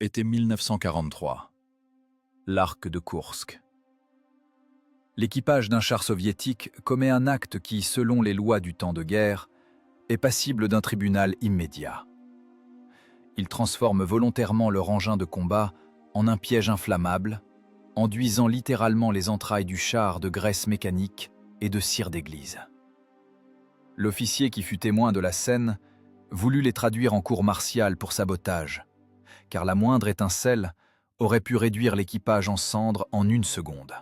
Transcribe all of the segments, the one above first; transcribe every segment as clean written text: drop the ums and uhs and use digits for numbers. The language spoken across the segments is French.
Été 1943. L'arc de Koursk. L'équipage d'un char soviétique commet un acte qui, selon les lois du temps de guerre, est passible d'un tribunal immédiat. Ils transforment volontairement leur engin de combat en un piège inflammable, enduisant littéralement les entrailles du char de graisse mécanique et de cire d'église. L'officier qui fut témoin de la scène voulut les traduire en cour martiale pour sabotage, car la moindre étincelle aurait pu réduire l'équipage en cendres en une seconde.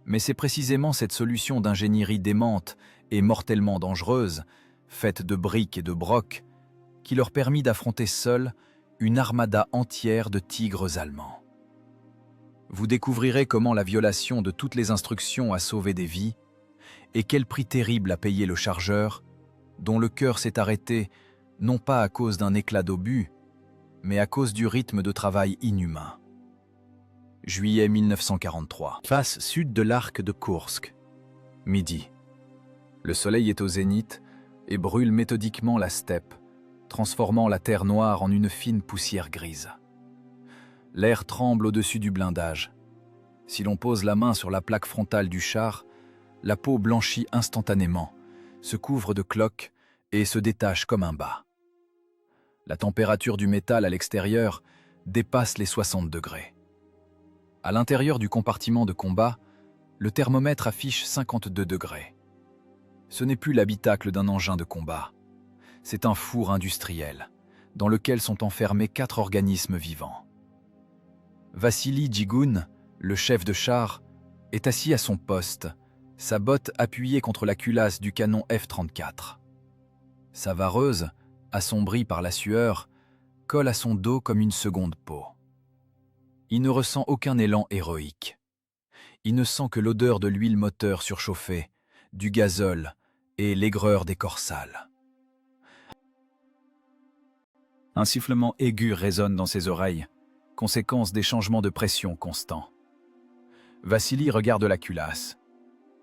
Mais c'est précisément cette solution d'ingénierie démente et mortellement dangereuse, faite de briques et de brocs, qui leur permit d'affronter seuls une armada entière de tigres allemands. Vous découvrirez comment la violation de toutes les instructions a sauvé des vies, et quel prix terrible a payé le chargeur, dont le cœur s'est arrêté non pas à cause d'un éclat d'obus, mais à cause du rythme de travail inhumain. Juillet 1943. Face sud de l'arc de Koursk. Midi. Le soleil est au zénith et brûle méthodiquement la steppe, transformant la terre noire en une fine poussière grise. L'air tremble au-dessus du blindage. Si l'on pose la main sur la plaque frontale du char, la peau blanchit instantanément, se couvre de cloques et se détache comme un bas. La température du métal à l'extérieur dépasse les 60 degrés. À l'intérieur du compartiment de combat, le thermomètre affiche 52 degrés. Ce n'est plus l'habitacle d'un engin de combat. C'est un four industriel, dans lequel sont enfermés 4 organismes vivants. Vassili Djigoun, le chef de char, est assis à son poste, sa botte appuyée contre la culasse du canon F-34. Sa vareuse, assombrie par la sueur, colle à son dos comme une seconde peau. Il ne ressent aucun élan héroïque. Il ne sent que l'odeur de l'huile moteur surchauffée, du gazole et l'aigreur des corps sales. Un sifflement aigu résonne dans ses oreilles, conséquence des changements de pression constants. Vassili regarde la culasse.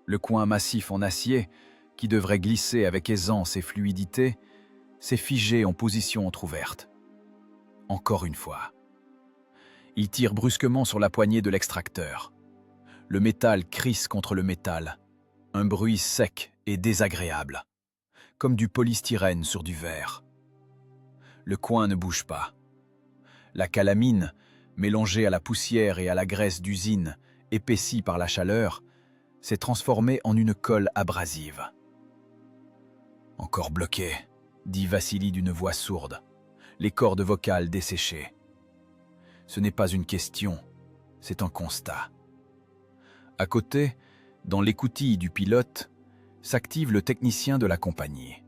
Le coin massif en acier, qui devrait glisser avec aisance et fluidité, s'est figé en position entr'ouverte. Encore une fois. Il tire brusquement sur la poignée de l'extracteur. Le métal crisse contre le métal. Un bruit sec et désagréable, comme du polystyrène sur du verre. Le coin ne bouge pas. La calamine, mélangée à la poussière et à la graisse d'usine, épaissie par la chaleur, s'est transformée en une colle abrasive. Encore bloqué, dit Vassili d'une voix sourde, les cordes vocales desséchées. Ce n'est pas une question, c'est un constat. À côté, dans l'écoutille du pilote, s'active le technicien de la compagnie.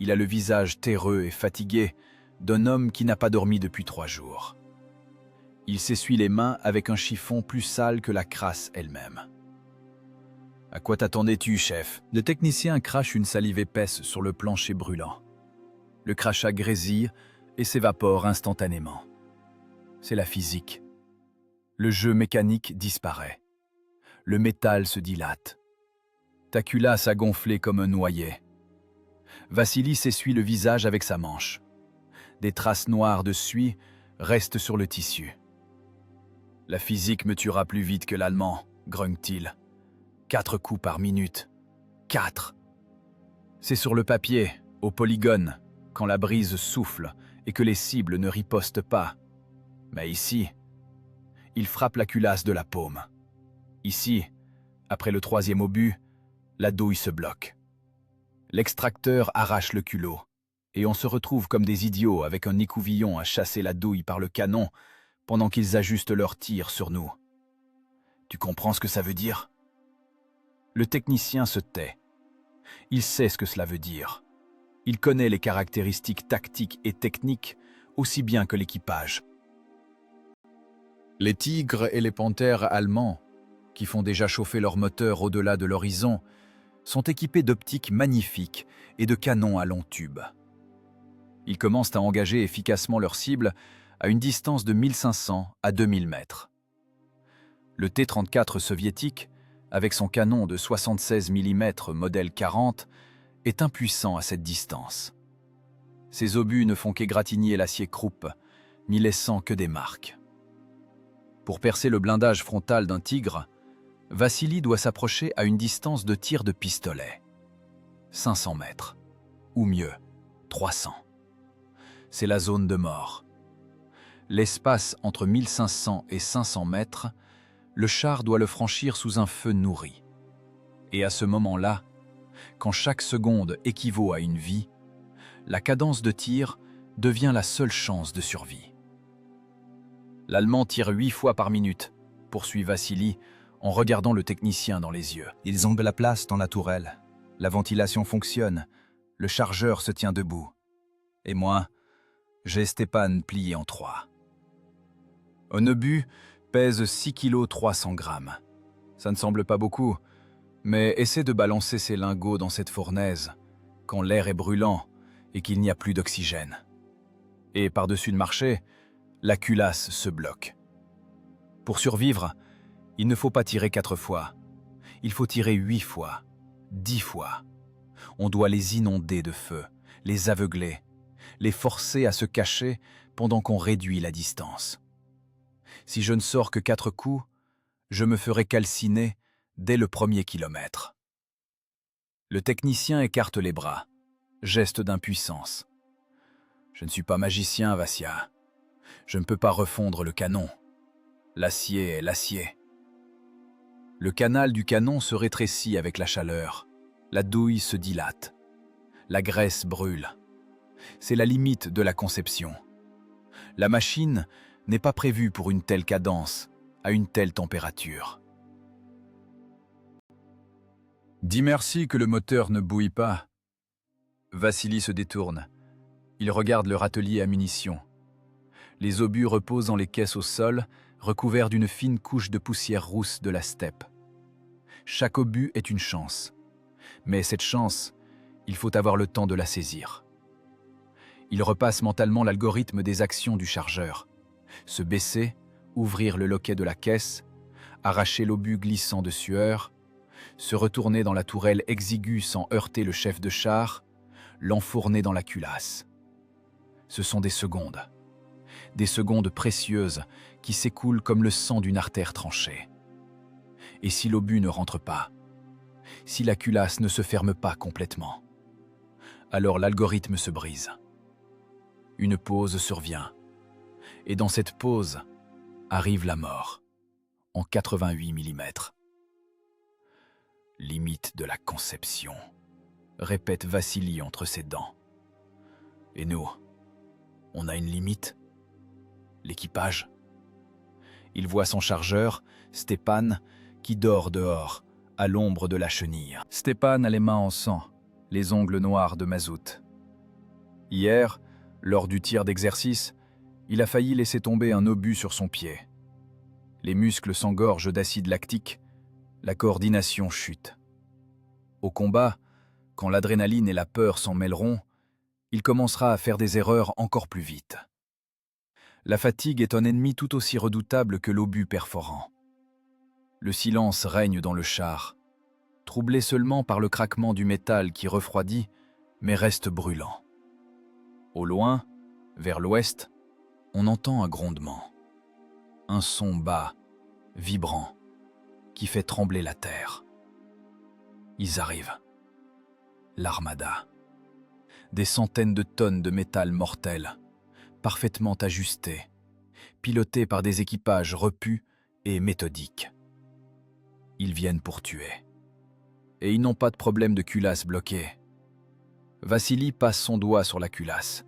Il a le visage terreux et fatigué d'un homme qui n'a pas dormi depuis 3 jours. Il s'essuie les mains avec un chiffon plus sale que la crasse elle-même. « À quoi t'attendais-tu, chef ?» Le technicien crache une salive épaisse sur le plancher brûlant. Le crachat grésille et s'évapore instantanément. C'est la physique. Le jeu mécanique disparaît. Le métal se dilate. Ta culasse a gonflé comme un noyer. Vassili s'essuie le visage avec sa manche. Des traces noires de suie restent sur le tissu. « La physique me tuera plus vite que l'allemand, grogne-t-il. 4 coups par minute. 4. C'est sur le papier, au polygone, quand la brise souffle et que les cibles ne ripostent pas. Mais ici, il frappe la culasse de la paume. Ici, après le 3e obus, la douille se bloque. L'extracteur arrache le culot, et on se retrouve comme des idiots avec un écouvillon à chasser la douille par le canon pendant qu'ils ajustent leur tir sur nous. Tu comprends ce que ça veut dire ? Le technicien se tait. Il sait ce que cela veut dire. Il connaît les caractéristiques tactiques et techniques aussi bien que l'équipage. Les tigres et les panthères allemands, qui font déjà chauffer leurs moteurs au-delà de l'horizon, sont équipés d'optiques magnifiques et de canons à long tube. Ils commencent à engager efficacement leur cible à une distance de 1500 à 2000 mètres. Le T-34 soviétique, avec son canon de 76 mm modèle 40, est impuissant à cette distance. Ses obus ne font qu'égratigner l'acier Krupp, n'y laissant que des marques. Pour percer le blindage frontal d'un tigre, Vassili doit s'approcher à une distance de tir de pistolet. 500 mètres, ou mieux, 300. C'est la zone de mort. L'espace entre 1500 et 500 mètres, le char doit le franchir sous un feu nourri. Et à ce moment-là, quand chaque seconde équivaut à une vie, la cadence de tir devient la seule chance de survie. L'Allemand tire 8 fois par minute, poursuit Vassili en regardant le technicien dans les yeux. Ils ont de la place dans la tourelle. La ventilation fonctionne. Le chargeur se tient debout. Et moi, j'ai Stepan plié en 3. Un obus pèse 6 kg 300 grammes. Ça ne semble pas beaucoup, mais essaie de balancer ces lingots dans cette fournaise quand l'air est brûlant et qu'il n'y a plus d'oxygène. Et par-dessus le marché, la culasse se bloque. Pour survivre, il ne faut pas tirer 4 fois. Il faut tirer 8 fois, 10 fois. On doit les inonder de feu, les aveugler, les forcer à se cacher pendant qu'on réduit la distance. Si je ne sors que 4 coups, je me ferai calciner dès le premier kilomètre. Le technicien écarte les bras, geste d'impuissance. Je ne suis pas magicien, Vassia. Je ne peux pas refondre le canon. L'acier est l'acier. Le canal du canon se rétrécit avec la chaleur. La douille se dilate. La graisse brûle. C'est la limite de la conception. La machine n'est pas prévue pour une telle cadence, à une telle température. Dis merci que le moteur ne bouille pas. Vassili se détourne. Il regarde le râtelier à munitions. Les obus reposent dans les caisses au sol, recouverts d'une fine couche de poussière rousse de la steppe. Chaque obus est une chance. Mais cette chance, il faut avoir le temps de la saisir. Il repasse mentalement l'algorithme des actions du chargeur. Se baisser, ouvrir le loquet de la caisse, arracher l'obus glissant de sueur, se retourner dans la tourelle exiguë sans heurter le chef de char, l'enfourner dans la culasse. Ce sont des secondes précieuses qui s'écoulent comme le sang d'une artère tranchée. Et si l'obus ne rentre pas, si la culasse ne se ferme pas complètement, alors l'algorithme se brise. Une pause survient, et dans cette pause arrive la mort, en 88 mm. Limite de la conception, répète Vassili entre ses dents. Et nous, on a une limite? L'équipage? Il voit son chargeur, Stepan, qui dort dehors, à l'ombre de la chenille. Stepan a les mains en sang, les ongles noirs de mazout. Hier, lors du tir d'exercice, il a failli laisser tomber un obus sur son pied. Les muscles s'engorgent d'acide lactique, la coordination chute. Au combat, quand l'adrénaline et la peur s'en mêleront, il commencera à faire des erreurs encore plus vite. La fatigue est un ennemi tout aussi redoutable que l'obus perforant. Le silence règne dans le char, troublé seulement par le craquement du métal qui refroidit, mais reste brûlant. Au loin, vers l'ouest, on entend un grondement. Un son bas, vibrant, qui fait trembler la terre. Ils arrivent. L'armada. Des centaines de tonnes de métal mortel, parfaitement ajustés, pilotés par des équipages repus et méthodiques. Ils viennent pour tuer. Et ils n'ont pas de problème de culasse bloquée. Vassili passe son doigt sur la culasse.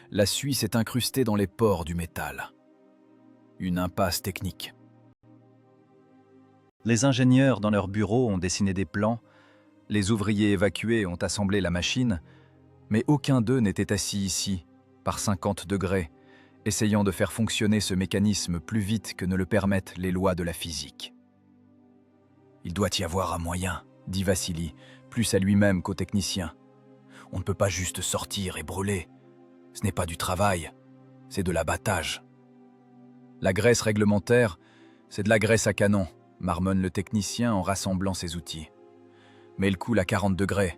La suie s'est incrustée dans les pores du métal. Une impasse technique. Les ingénieurs dans leur bureau ont dessiné des plans, les ouvriers évacués ont assemblé la machine, mais aucun d'eux n'était assis ici, par 50 degrés, essayant de faire fonctionner ce mécanisme plus vite que ne le permettent les lois de la physique. Il doit y avoir un moyen, dit Vassili, plus à lui-même qu'au technicien. On ne peut pas juste sortir et brûler. Ce n'est pas du travail, c'est de l'abattage. La graisse réglementaire, c'est de la graisse à canon, marmonne le technicien en rassemblant ses outils. Mais elle coule à 40 degrés.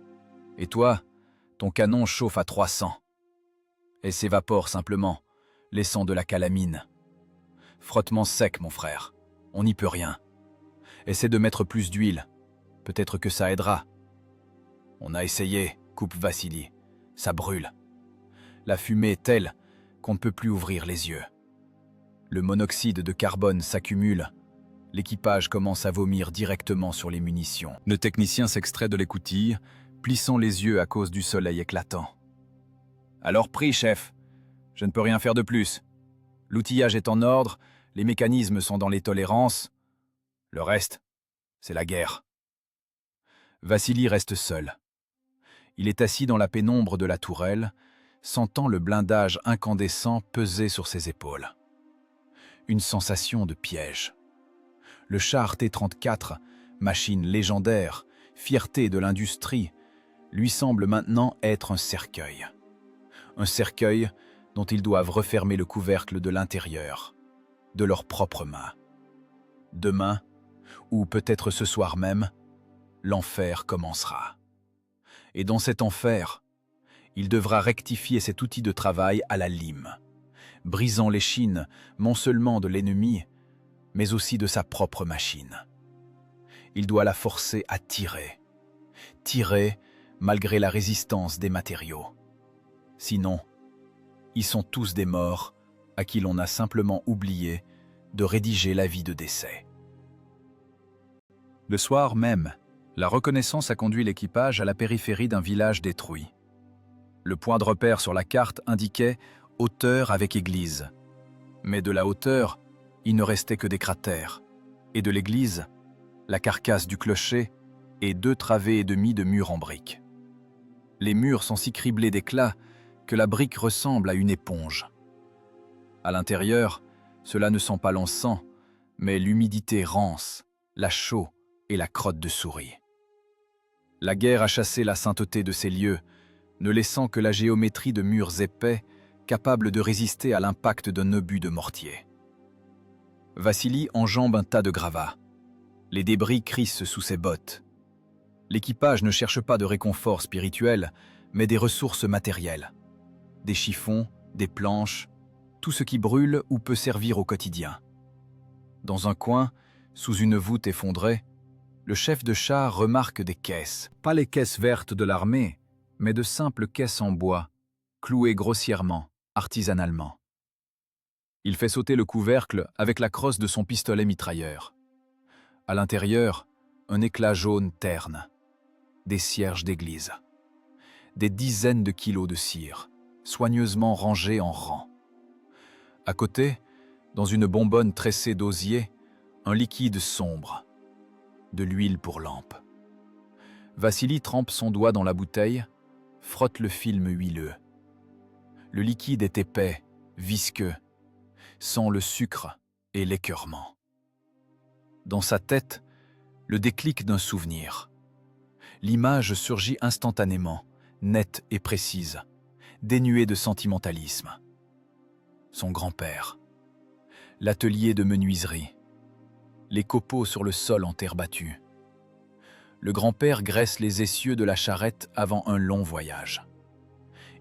Et toi, ton canon chauffe à 300. Elle s'évapore simplement. laissant de la calamine. Frottement sec, mon frère. On n'y peut rien. Essaie de mettre plus d'huile. Peut-être que ça aidera. On a essayé, coupe Vassili. Ça brûle. La fumée est telle qu'on ne peut plus ouvrir les yeux. Le monoxyde de carbone s'accumule. L'équipage commence à vomir directement sur les munitions. Le technicien s'extrait de l'écoutille, plissant les yeux à cause du soleil éclatant. « Alors pris, chef. Je ne peux rien faire de plus. L'outillage est en ordre, les mécanismes sont dans les tolérances. Le reste, c'est la guerre. » Vassili reste seul. Il est assis dans la pénombre de la tourelle, sentant le blindage incandescent peser sur ses épaules. Une sensation de piège. Le char T-34, machine légendaire, fierté de l'industrie, lui semble maintenant être un cercueil. Un cercueil dont ils doivent refermer le couvercle de l'intérieur, de leurs propres mains. Demain, ou peut-être ce soir même, l'enfer commencera. Et dans cet enfer, il devra rectifier cet outil de travail à la lime, brisant l'échine non seulement de l'ennemi, mais aussi de sa propre machine. Il doit la forcer à tirer. Tirer malgré la résistance des matériaux. Sinon, ils sont tous des morts à qui l'on a simplement oublié de rédiger l'avis de décès. Le soir même, la reconnaissance a conduit l'équipage à la périphérie d'un village détruit. Le point de repère sur la carte indiquait « hauteur avec église ». Mais de la hauteur, il ne restait que des cratères, et de l'église, la carcasse du clocher et 2 travées et demie de murs en briques. Les murs sont si criblés d'éclats que la brique ressemble à une éponge. À l'intérieur, cela ne sent pas l'encens, mais l'humidité rance, la chaux et la crotte de souris. La guerre a chassé la sainteté de ces lieux, ne laissant que la géométrie de murs épais capables de résister à l'impact d'un obus de mortier. Vassili enjambe un tas de gravats. Les débris crissent sous ses bottes. L'équipage ne cherche pas de réconfort spirituel, mais des ressources matérielles. Des chiffons, des planches, tout ce qui brûle ou peut servir au quotidien. Dans un coin, sous une voûte effondrée, le chef de char remarque des caisses, pas les caisses vertes de l'armée, mais de simples caisses en bois, clouées grossièrement, artisanalement. Il fait sauter le couvercle avec la crosse de son pistolet mitrailleur. À l'intérieur, un éclat jaune terne, des cierges d'église, des dizaines de kilos de cire, soigneusement rangés en rang. À côté, dans une bonbonne tressée d'osier, un liquide sombre, de l'huile pour lampe. Vassili trempe son doigt dans la bouteille, frotte le film huileux. Le liquide est épais, visqueux, sent le sucre et l'écœurement. Dans sa tête, le déclic d'un souvenir. L'image surgit instantanément, nette et précise, dénuée de sentimentalisme. Son grand-père, l'atelier de menuiserie, les copeaux sur le sol en terre battue. Le grand-père graisse les essieux de la charrette avant un long voyage.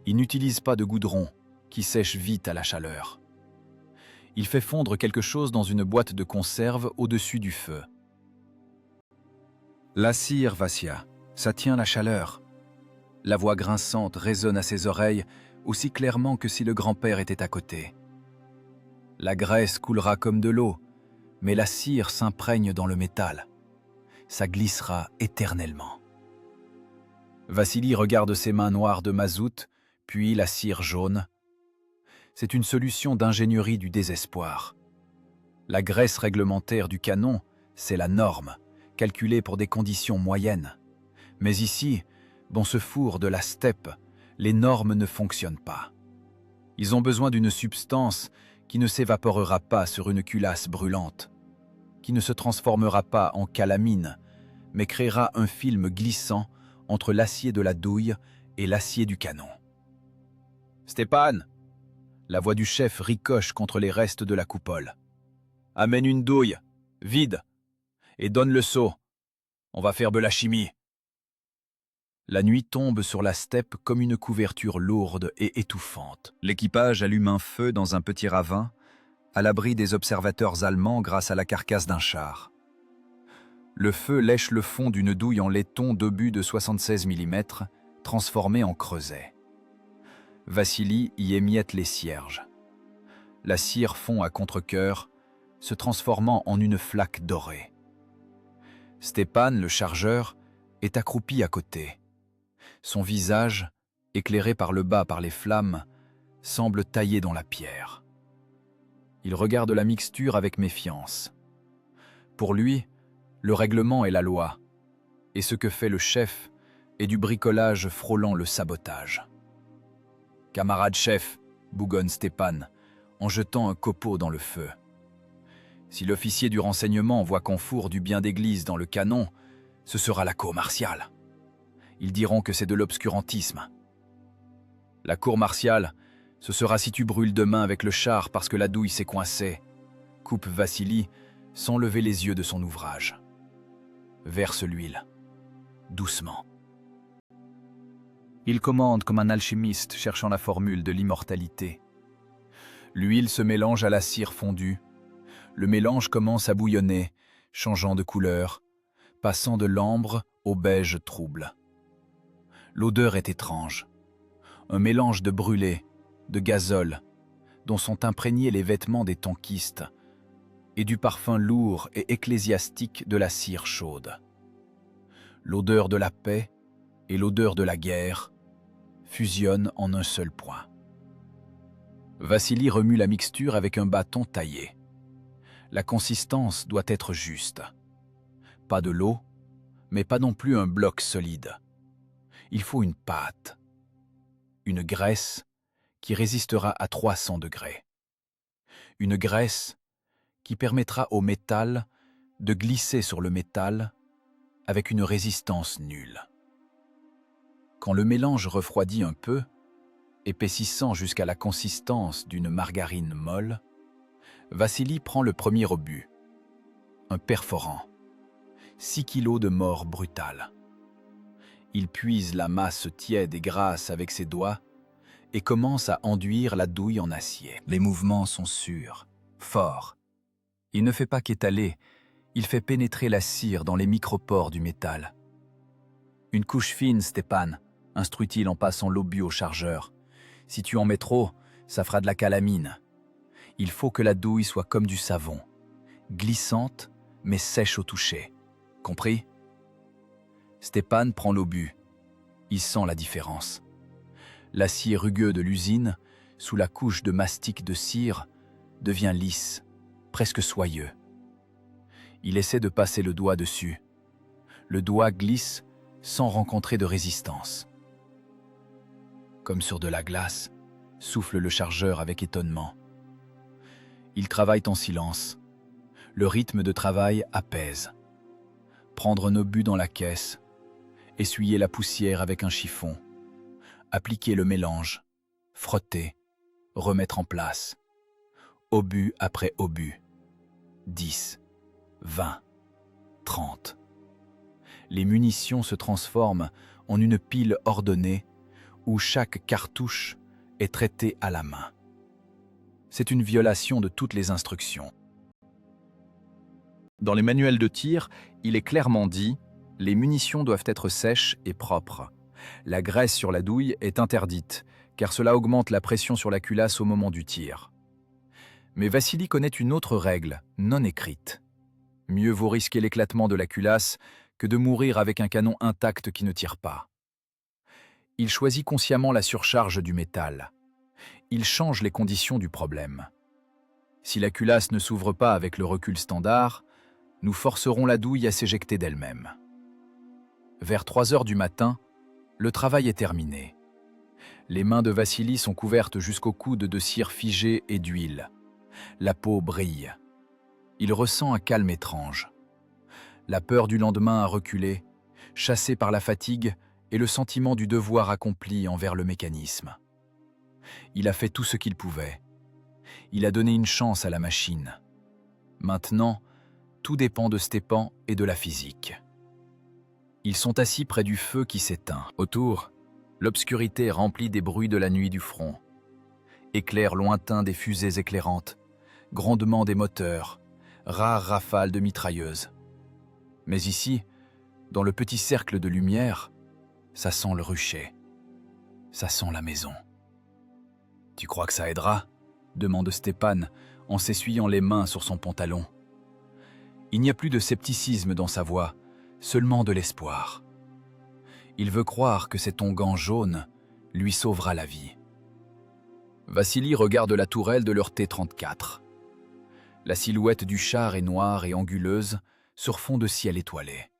Il n'utilise pas de goudron, qui sèche vite à la chaleur. Il fait fondre quelque chose dans une boîte de conserve au-dessus du feu. La cire, Vassia, ça tient la chaleur. La voix grinçante résonne à ses oreilles aussi clairement que si le grand-père était à côté. La graisse coulera comme de l'eau, mais la cire s'imprègne dans le métal. Ça glissera éternellement. Vassili regarde ses mains noires de mazout, puis la cire jaune. C'est une solution d'ingénierie du désespoir. La graisse réglementaire du canon, c'est la norme, calculée pour des conditions moyennes. Mais ici, dans ce four de la steppe, les normes ne fonctionnent pas. Ils ont besoin d'une substance qui ne s'évaporera pas sur une culasse brûlante, qui ne se transformera pas en calamine, mais créera un film glissant entre l'acier de la douille et l'acier du canon. « Stéphane !» La voix du chef ricoche contre les restes de la coupole. « Amène une douille, vide, et donne le seau. On va faire de la chimie. » La nuit tombe sur la steppe comme une couverture lourde et étouffante. L'équipage allume un feu dans un petit ravin, à l'abri des observateurs allemands grâce à la carcasse d'un char. Le feu lèche le fond d'une douille en laiton d'obus de 76 mm, transformée en creuset. Vassili y émiette les cierges. La cire fond à contre-cœur, se transformant en une flaque dorée. Stepan, le chargeur, est accroupi à côté. Son visage, éclairé par le bas par les flammes, semble taillé dans la pierre. Il regarde la mixture avec méfiance. Pour lui, le règlement est la loi, et ce que fait le chef est du bricolage frôlant le sabotage. « Camarade chef », bougonne Stepan, en jetant un copeau dans le feu. Si l'officier du renseignement voit qu'on fourre du bien d'église dans le canon, ce sera la cour martiale. Ils diront que c'est de l'obscurantisme. La cour martiale, ce sera si tu brûles demain avec le char parce que la douille s'est coincée, coupe Vassili sans lever les yeux de son ouvrage. Verse l'huile, doucement. Il commande comme un alchimiste cherchant la formule de l'immortalité. L'huile se mélange à la cire fondue. Le mélange commence à bouillonner, changeant de couleur, passant de l'ambre au beige trouble. L'odeur est étrange. Un mélange de brûlé, de gazole, dont sont imprégnés les vêtements des tankistes, et du parfum lourd et ecclésiastique de la cire chaude. L'odeur de la paix et l'odeur de la guerre fusionnent en un seul point. Vassili remue la mixture avec un bâton taillé. La consistance doit être juste. Pas de l'eau, mais pas non plus un bloc solide. Il faut une pâte, une graisse qui résistera à 300 degrés. Une graisse qui permettra au métal de glisser sur le métal avec une résistance nulle. Quand le mélange refroidit un peu, épaississant jusqu'à la consistance d'une margarine molle, Vassili prend le premier obus, un perforant, 6 kilos de mort brutale. Il puise la masse tiède et grasse avec ses doigts et commence à enduire la douille en acier. Les mouvements sont sûrs, forts. Il ne fait pas qu'étaler, il fait pénétrer la cire dans les micropores du métal. Une couche fine, Stepan, instruit-il en passant l'obus au chargeur. Si tu en mets trop, ça fera de la calamine. Il faut que la douille soit comme du savon, glissante mais sèche au toucher. Compris? Stepan prend l'obus. Il sent la différence. L'acier rugueux de l'usine, sous la couche de mastic de cire, devient lisse, presque soyeux. Il essaie de passer le doigt dessus. Le doigt glisse sans rencontrer de résistance. Comme sur de la glace, souffle le chargeur avec étonnement. Ils travaillent en silence. Le rythme de travail apaise. Prendre un obus dans la caisse, essuyer la poussière avec un chiffon, appliquer le mélange, frotter, remettre en place. Obus après obus. 10, 20, 30. Les munitions se transforment en une pile ordonnée où chaque cartouche est traitée à la main. C'est une violation de toutes les instructions. Dans les manuels de tir, il est clairement dit « Les munitions doivent être sèches et propres. La graisse sur la douille est interdite, car cela augmente la pression sur la culasse au moment du tir. » Mais Vassili connaît une autre règle, non écrite. Mieux vaut risquer l'éclatement de la culasse que de mourir avec un canon intact qui ne tire pas. Il choisit consciemment la surcharge du métal. Il change les conditions du problème. Si la culasse ne s'ouvre pas avec le recul standard, nous forcerons la douille à s'éjecter d'elle-même. Vers 3 heures du matin, le travail est terminé. Les mains de Vassili sont couvertes jusqu'au coude de cire figée et d'huile. La peau brille. Il ressent un calme étrange. La peur du lendemain a reculé, chassé par la fatigue et le sentiment du devoir accompli envers le mécanisme. Il a fait tout ce qu'il pouvait. Il a donné une chance à la machine. Maintenant, tout dépend de Stepan et de la physique. Ils sont assis près du feu qui s'éteint. Autour, l'obscurité remplie des bruits de la nuit du front. Éclairs lointains des fusées éclairantes, grondements des moteurs, rares rafales de mitrailleuses. Mais ici, dans le petit cercle de lumière, ça sent le rucher. Ça sent la maison. « Tu crois que ça aidera ?» demande Stéphane en s'essuyant les mains sur son pantalon. Il n'y a plus de scepticisme dans sa voix, seulement de l'espoir. Il veut croire que cet onguent jaune lui sauvera la vie. Vassili regarde la tourelle de leur T-34. La silhouette du char est noire et anguleuse sur fond de ciel étoilé.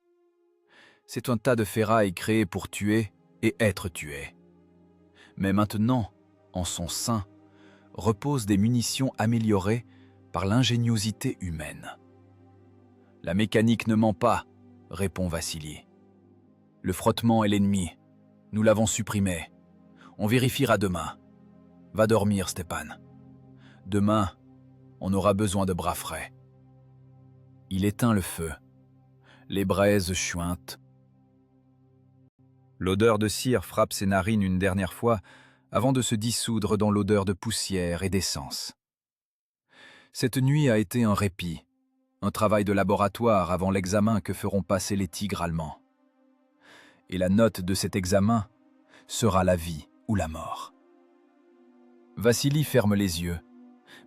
C'est un tas de ferraille créé pour tuer et être tué. Mais maintenant, en son sein, reposent des munitions améliorées par l'ingéniosité humaine. « La mécanique ne ment pas », répond Vassili. « Le frottement est l'ennemi. Nous l'avons supprimé. On vérifiera demain. Va dormir, Stéphane. Demain, on aura besoin de bras frais. » Il éteint le feu. Les braises chuintent. L'odeur de cire frappe ses narines une dernière fois avant de se dissoudre dans l'odeur de poussière et d'essence. Cette nuit a été un répit, un travail de laboratoire avant l'examen que feront passer les tigres allemands. Et la note de cet examen sera la vie ou la mort. Vassili ferme les yeux,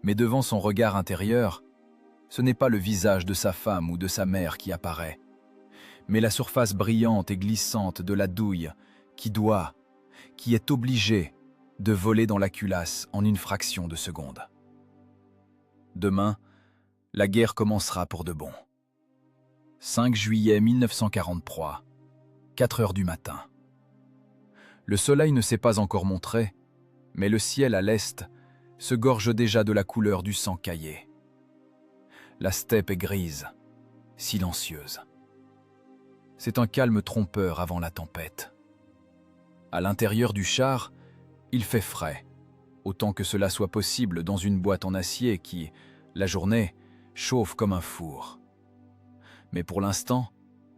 mais devant son regard intérieur, ce n'est pas le visage de sa femme ou de sa mère qui apparaît, mais la surface brillante et glissante de la douille qui est obligée de voler dans la culasse en une fraction de seconde. Demain, la guerre commencera pour de bon. 5 juillet 1943, 4 heures du matin. Le soleil ne s'est pas encore montré, mais le ciel à l'est se gorge déjà de la couleur du sang caillé. La steppe est grise, silencieuse. C'est un calme trompeur avant la tempête. À l'intérieur du char, il fait frais, autant que cela soit possible dans une boîte en acier qui, la journée, chauffe comme un four. Mais pour l'instant,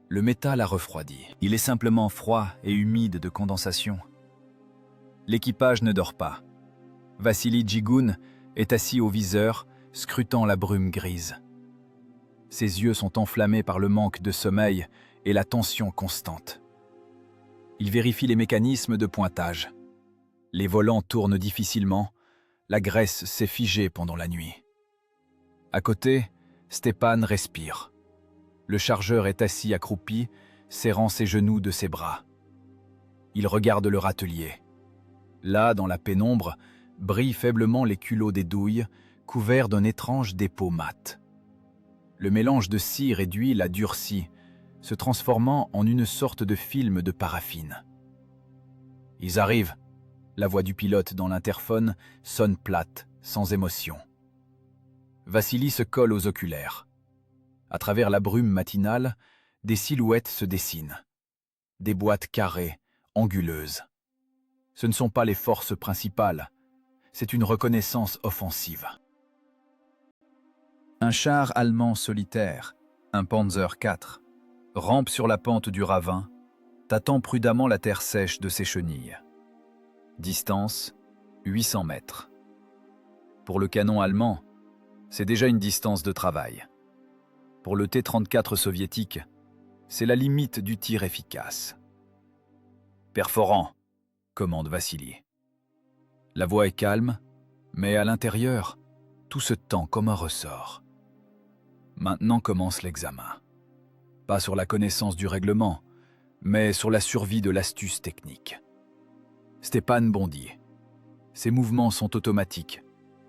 le métal a refroidi. Il est simplement froid et humide de condensation. L'équipage ne dort pas. Vassili Djigoun est assis au viseur, scrutant la brume grise. Ses yeux sont enflammés par le manque de sommeil et la tension constante. Il vérifie les mécanismes de pointage. Les volants tournent difficilement, la graisse s'est figée pendant la nuit. À côté, Stéphane respire. Le chargeur est assis accroupi, serrant ses genoux de ses bras. Il regarde le râtelier. Là, dans la pénombre, brillent faiblement les culots des douilles, couverts d'un étrange dépôt mat. Le mélange de cire et d'huile a durci, se transformant en une sorte de film de paraffine. « Ils arrivent !» La voix du pilote dans l'interphone sonne plate, sans émotion. Vassili se colle aux oculaires. À travers la brume matinale, des silhouettes se dessinent. Des boîtes carrées, anguleuses. Ce ne sont pas les forces principales, c'est une reconnaissance offensive. Un char allemand solitaire, un Panzer IV, rampe sur la pente du ravin, tâtant prudemment la terre sèche de ses chenilles. Distance, 800 mètres. Pour le canon allemand, c'est déjà une distance de travail. Pour le T-34 soviétique, c'est la limite du tir efficace. « Perforant !» commande Vassili. La voix est calme, mais à l'intérieur, tout se tend comme un ressort. Maintenant commence l'examen. Pas sur la connaissance du règlement, mais sur la survie de l'astuce technique. Stéphane bondit. Ses mouvements sont automatiques,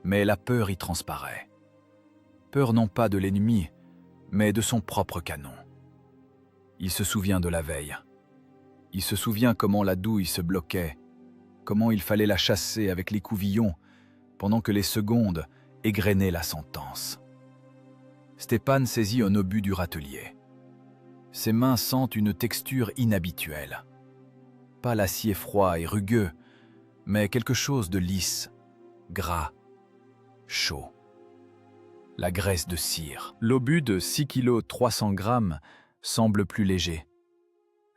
mais la peur y transparaît. Peur non pas de l'ennemi, mais de son propre canon. Il se souvient de la veille. Il se souvient comment la douille se bloquait, comment il fallait la chasser avec les couvillons, pendant que les secondes égrenaient la sentence. Stéphane saisit un obus du râtelier. Ses mains sentent une texture inhabituelle. Pas l'acier froid et rugueux, mais quelque chose de lisse, gras, chaud. La graisse de cire. L'obus de 6 kg 300 grammes semble plus léger.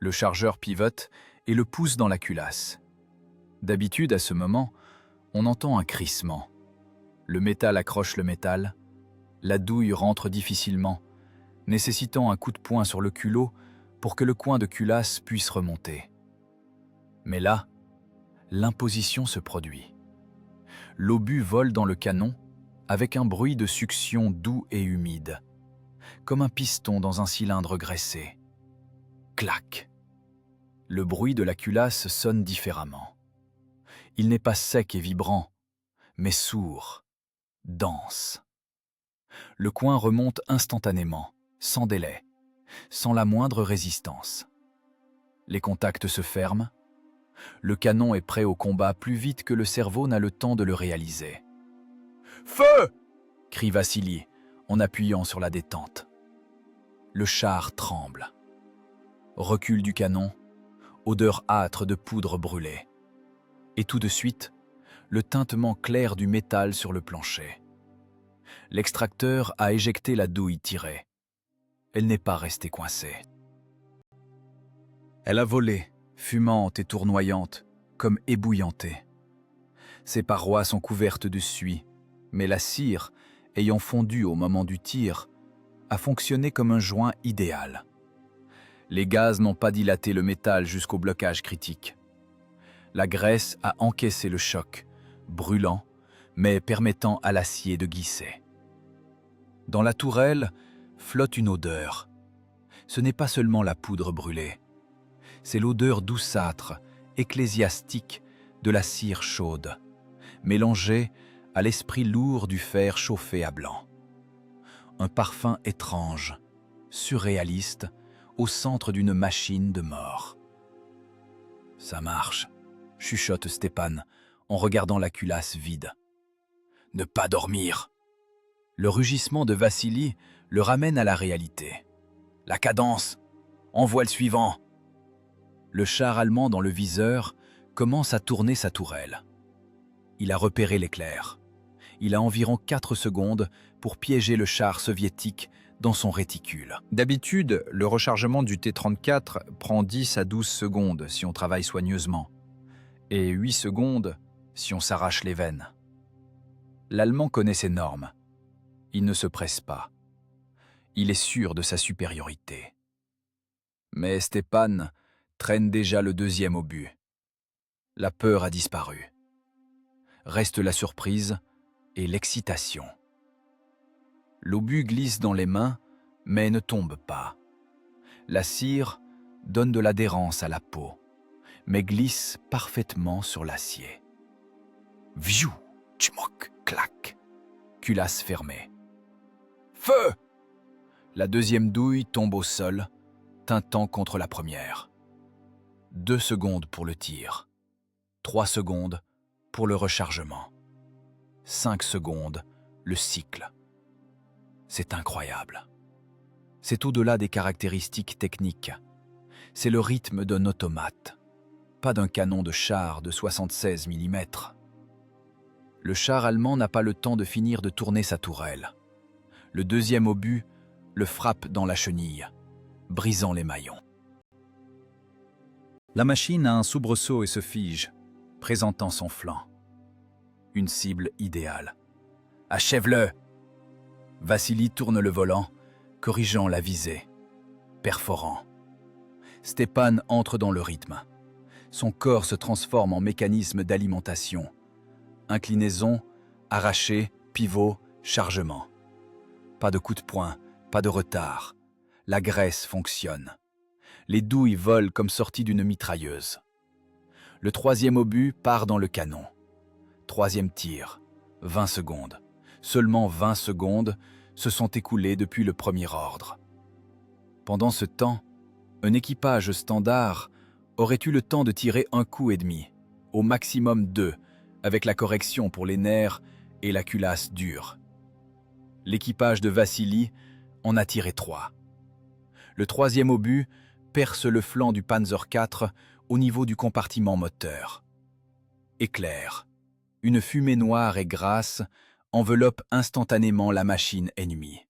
Le chargeur pivote et le pousse dans la culasse. D'habitude, à ce moment, on entend un crissement. Le métal accroche le métal, la douille rentre difficilement, nécessitant un coup de poing sur le culot pour que le coin de culasse puisse remonter. Mais là, l'imposition se produit. L'obus vole dans le canon avec un bruit de succion doux et humide, comme un piston dans un cylindre graissé. Clac! Le bruit de la culasse sonne différemment. Il n'est pas sec et vibrant, mais sourd, dense. Le coin remonte instantanément, sans délai, sans la moindre résistance. Les contacts se ferment. Le canon est prêt au combat plus vite que le cerveau n'a le temps de le réaliser. « Feu !» crie Vassili en appuyant sur la détente. Le char tremble. Recul du canon, odeur âtre de poudre brûlée. Et tout de suite, le tintement clair du métal sur le plancher. L'extracteur a éjecté la douille tirée. Elle n'est pas restée coincée. Elle a volé, fumante et tournoyante, comme ébouillantée. Ses parois sont couvertes de suie, mais la cire, ayant fondu au moment du tir, a fonctionné comme un joint idéal. Les gaz n'ont pas dilaté le métal jusqu'au blocage critique. La graisse a encaissé le choc, brûlant, mais permettant à l'acier de glisser. Dans la tourelle flotte une odeur. Ce n'est pas seulement la poudre brûlée, c'est l'odeur douceâtre, ecclésiastique de la cire chaude, mélangée à l'esprit lourd du fer chauffé à blanc. Un parfum étrange, surréaliste, au centre d'une machine de mort. « Ça marche », chuchote Stepan en regardant la culasse vide. « Ne pas dormir !» Le rugissement de Vassili le ramène à la réalité. « La cadence ! Envoie le suivant !» Le char allemand dans le viseur commence à tourner sa tourelle. Il a repéré l'éclair. Il a environ 4 secondes pour piéger le char soviétique dans son réticule. D'habitude, le rechargement du T-34 prend 10 à 12 secondes si on travaille soigneusement, et 8 secondes si on s'arrache les veines. L'Allemand connaît ses normes. Il ne se presse pas. Il est sûr de sa supériorité. Mais Stepan traîne déjà le deuxième obus. La peur a disparu. Reste la surprise et l'excitation. L'obus glisse dans les mains, mais ne tombe pas. La cire donne de l'adhérence à la peau, mais glisse parfaitement sur l'acier. Viou, tchmok, clac. Culasse fermée. Feu! La deuxième douille tombe au sol, tintant contre la première. 2 secondes pour le tir. 3 secondes pour le rechargement. 5 secondes, le cycle. C'est incroyable. C'est au-delà des caractéristiques techniques. C'est le rythme d'un automate, pas d'un canon de char de 76 mm. Le char allemand n'a pas le temps de finir de tourner sa tourelle. Le deuxième obus le frappe dans la chenille, brisant les maillons. La machine a un soubresaut et se fige, présentant son flanc. Une cible idéale. « Achève-le !» Vassili tourne le volant, corrigeant la visée. Perforant. Stepan entre dans le rythme. Son corps se transforme en mécanisme d'alimentation. Inclinaison, arraché, pivot, chargement. Pas de coup de poing, pas de retard. La graisse fonctionne. Les douilles volent comme sorties d'une mitrailleuse. Le troisième obus part dans le canon. Troisième tir, 20 secondes. Seulement 20 secondes se sont écoulées depuis le premier ordre. Pendant ce temps, un équipage standard aurait eu le temps de tirer 1 coup et demi, au maximum 2, avec la correction pour les nerfs et la culasse dure. L'équipage de Vassili en a tiré 3. Le troisième obus perce le flanc du Panzer IV au niveau du compartiment moteur. Éclair. Une fumée noire et grasse enveloppe instantanément la machine ennemie.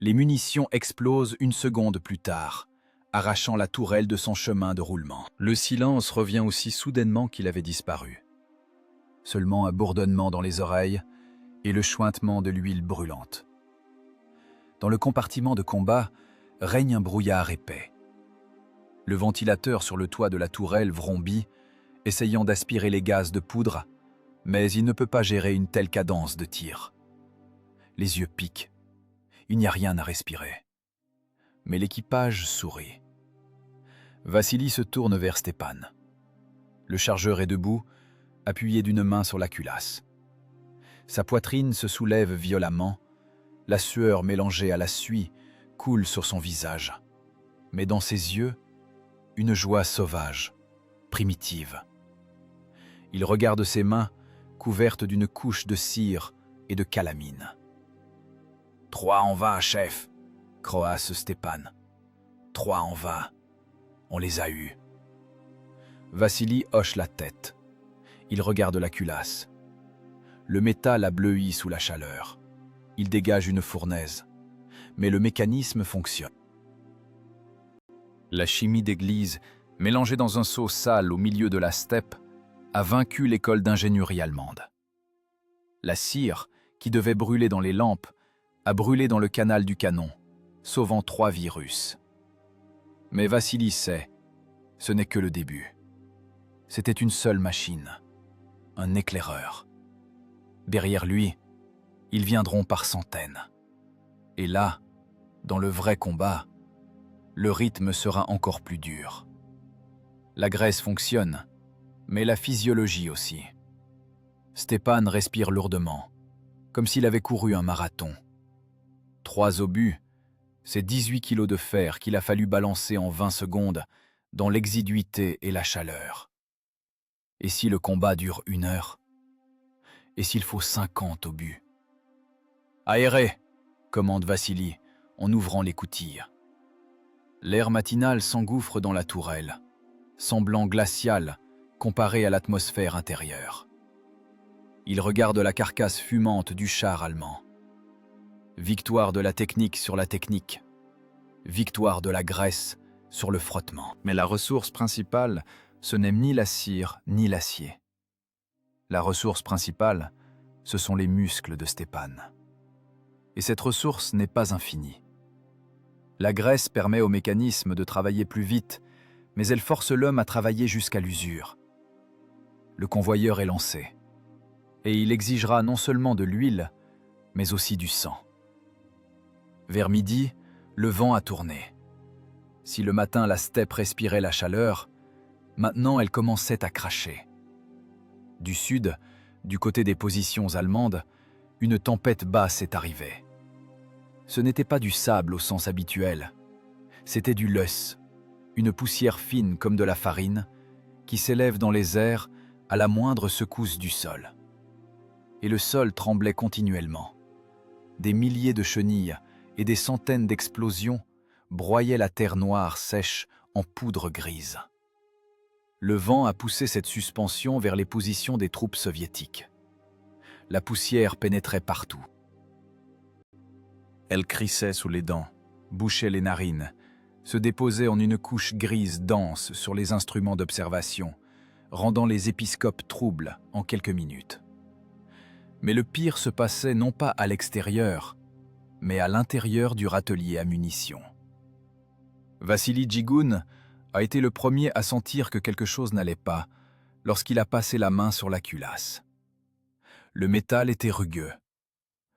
Les munitions explosent 1 seconde plus tard, arrachant la tourelle de son chemin de roulement. Le silence revient aussi soudainement qu'il avait disparu. Seulement un bourdonnement dans les oreilles et le chointement de l'huile brûlante. Dans le compartiment de combat règne un brouillard épais. Le ventilateur sur le toit de la tourelle vrombit, essayant d'aspirer les gaz de poudre, mais il ne peut pas gérer une telle cadence de tir. Les yeux piquent. Il n'y a rien à respirer. Mais l'équipage sourit. Vassili se tourne vers Stepan. Le chargeur est debout, appuyé d'une main sur la culasse. Sa poitrine se soulève violemment, la sueur mélangée à la suie coule sur son visage. Mais dans ses yeux, une joie sauvage, primitive. Il regarde ses mains couvertes d'une couche de cire et de calamine. « 3 en va, chef !» croasse Stepan. « 3 en va. On les a eus. » Vassili hoche la tête. Il regarde la culasse. Le métal a bleui sous la chaleur. Il dégage une fournaise. Mais le mécanisme fonctionne. La chimie d'église, mélangée dans un seau sale au milieu de la steppe, a vaincu l'école d'ingénierie allemande. La cire, qui devait brûler dans les lampes, a brûlé dans le canal du canon, sauvant 3 virus. Mais Vassili sait, ce n'est que le début. C'était une seule machine, un éclaireur. Derrière lui, ils viendront par centaines. Et là, dans le vrai combat, le rythme sera encore plus dur. La graisse fonctionne, mais la physiologie aussi. Stepan respire lourdement, comme s'il avait couru un marathon. 3 obus, c'est 18 kilos de fer qu'il a fallu balancer en 20 secondes dans l'exiguïté et la chaleur. Et si le combat dure 1 heure? Et s'il faut 50 obus? « Aérez !» commande Vassili en ouvrant l'écoutille. L'air matinal s'engouffre dans la tourelle, semblant glacial comparé à l'atmosphère intérieure. Il regarde la carcasse fumante du char allemand. Victoire de la technique sur la technique. Victoire de la graisse sur le frottement. Mais la ressource principale, ce n'est ni la cire ni l'acier. La ressource principale, ce sont les muscles de Stepan. Et cette ressource n'est pas infinie. La graisse permet au mécanisme de travailler plus vite, mais elle force l'homme à travailler jusqu'à l'usure. Le convoyeur est lancé. Et il exigera non seulement de l'huile, mais aussi du sang. Vers midi, le vent a tourné. Si le matin la steppe respirait la chaleur, maintenant elle commençait à cracher. Du sud, du côté des positions allemandes, une tempête basse est arrivée. Ce n'était pas du sable au sens habituel, c'était du löss, une poussière fine comme de la farine, qui s'élève dans les airs à la moindre secousse du sol. Et le sol tremblait continuellement. Des milliers de chenilles et des centaines d'explosions broyaient la terre noire sèche en poudre grise. Le vent a poussé cette suspension vers les positions des troupes soviétiques. La poussière pénétrait partout. Elle crissait sous les dents, bouchait les narines, se déposait en une couche grise dense sur les instruments d'observation, rendant les épiscopes troubles en quelques minutes. Mais le pire se passait non pas à l'extérieur, mais à l'intérieur du râtelier à munitions. Vassili Djigoun a été le premier à sentir que quelque chose n'allait pas lorsqu'il a passé la main sur la culasse. Le métal était rugueux.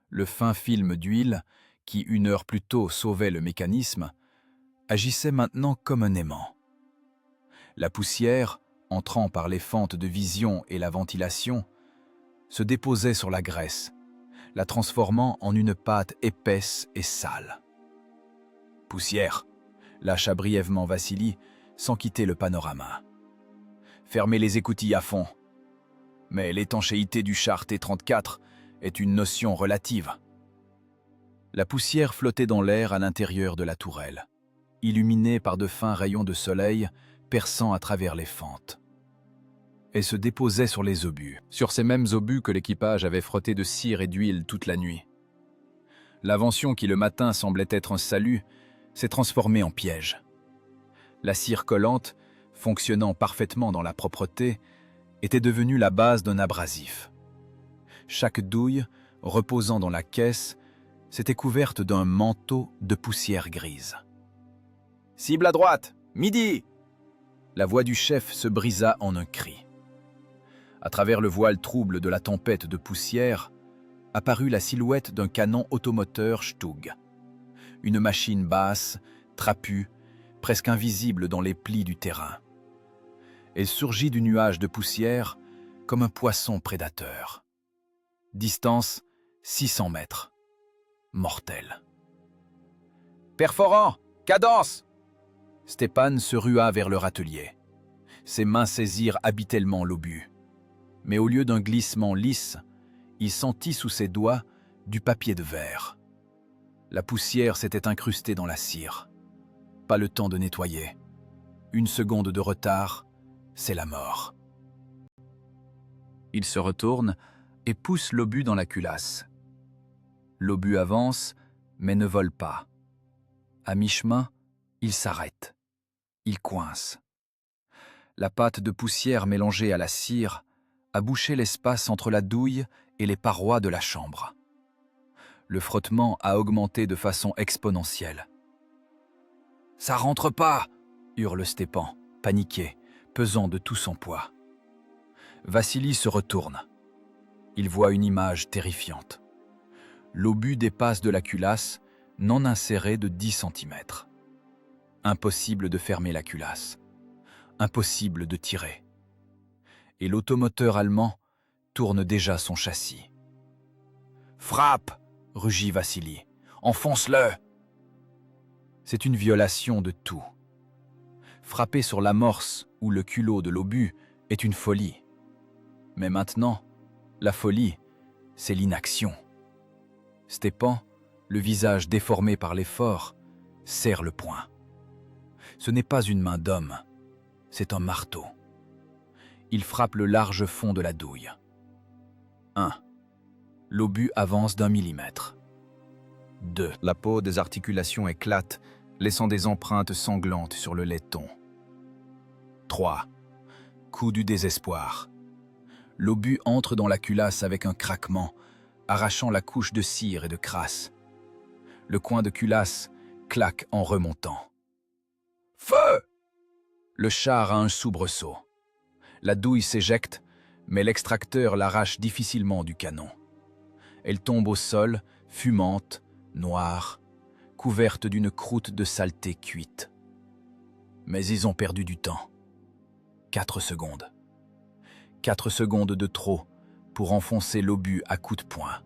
Le fin film d'huile, qui 1 heure plus tôt sauvait le mécanisme, agissait maintenant comme un aimant. La poussière, entrant par les fentes de vision et la ventilation, se déposait sur la graisse, la transformant en une pâte épaisse et sale. « Poussière !» lâcha brièvement Vassili, sans quitter le panorama. « Fermez les écoutilles à fond. » Mais l'étanchéité du char T-34 est une notion relative. La poussière flottait dans l'air à l'intérieur de la tourelle, illuminée par de fins rayons de soleil perçant à travers les fentes. Et se déposait sur les obus, sur ces mêmes obus que l'équipage avait frottés de cire et d'huile toute la nuit. L'invention qui le matin semblait être un salut s'est transformée en piège. La cire collante, fonctionnant parfaitement dans la propreté, était devenue la base d'un abrasif. Chaque douille, reposant dans la caisse, s'était couverte d'un manteau de poussière grise. « Cible à droite, midi !» La voix du chef se brisa en un cri. À travers le voile trouble de la tempête de poussière, apparut la silhouette d'un canon automoteur Stug. Une machine basse, trapue, presque invisible dans les plis du terrain. Elle surgit du nuage de poussière comme un poisson prédateur. Distance 600 mètres. Mortel. Perforant, cadence! Stépan se rua vers le râtelier. Ses mains saisirent habituellement l'obus. Mais au lieu d'un glissement lisse, il sentit sous ses doigts du papier de verre. La poussière s'était incrustée dans la cire. Pas le temps de nettoyer. Une seconde de retard, c'est la mort. Il se retourne et pousse l'obus dans la culasse. L'obus avance, mais ne vole pas. À mi-chemin, il s'arrête. Il coince. La pâte de poussière mélangée à la cire a bouché l'espace entre la douille et les parois de la chambre. Le frottement a augmenté de façon exponentielle. « Ça rentre pas !» hurle Stépan, paniqué, pesant de tout son poids. Vassili se retourne. Il voit une image terrifiante. L'obus dépasse de la culasse, non insérée de 10 cm. Impossible de fermer la culasse. Impossible de tirer. Et l'automoteur allemand tourne déjà son châssis. « Frappe !» rugit Vassili. « Enfonce-le !» C'est une violation de tout. Frapper sur l'amorce ou le culot de l'obus est une folie. Mais maintenant, la folie, c'est l'inaction. Stépan, le visage déformé par l'effort, serre le poing. Ce n'est pas une main d'homme, c'est un marteau. Il frappe le large fond de la douille. 1. L'obus avance d'1 millimètre. 2. La peau des articulations éclate, laissant des empreintes sanglantes sur le laiton. 3. Coup du désespoir. L'obus entre dans la culasse avec un craquement, arrachant la couche de cire et de crasse. Le coin de culasse claque en remontant. Feu! Le char a un soubresaut. La douille s'éjecte, mais l'extracteur l'arrache difficilement du canon. Elle tombe au sol, fumante, noire, couverte d'une croûte de saleté cuite. Mais ils ont perdu du temps. 4 secondes. 4 secondes de trop pour enfoncer l'obus à coups de poing.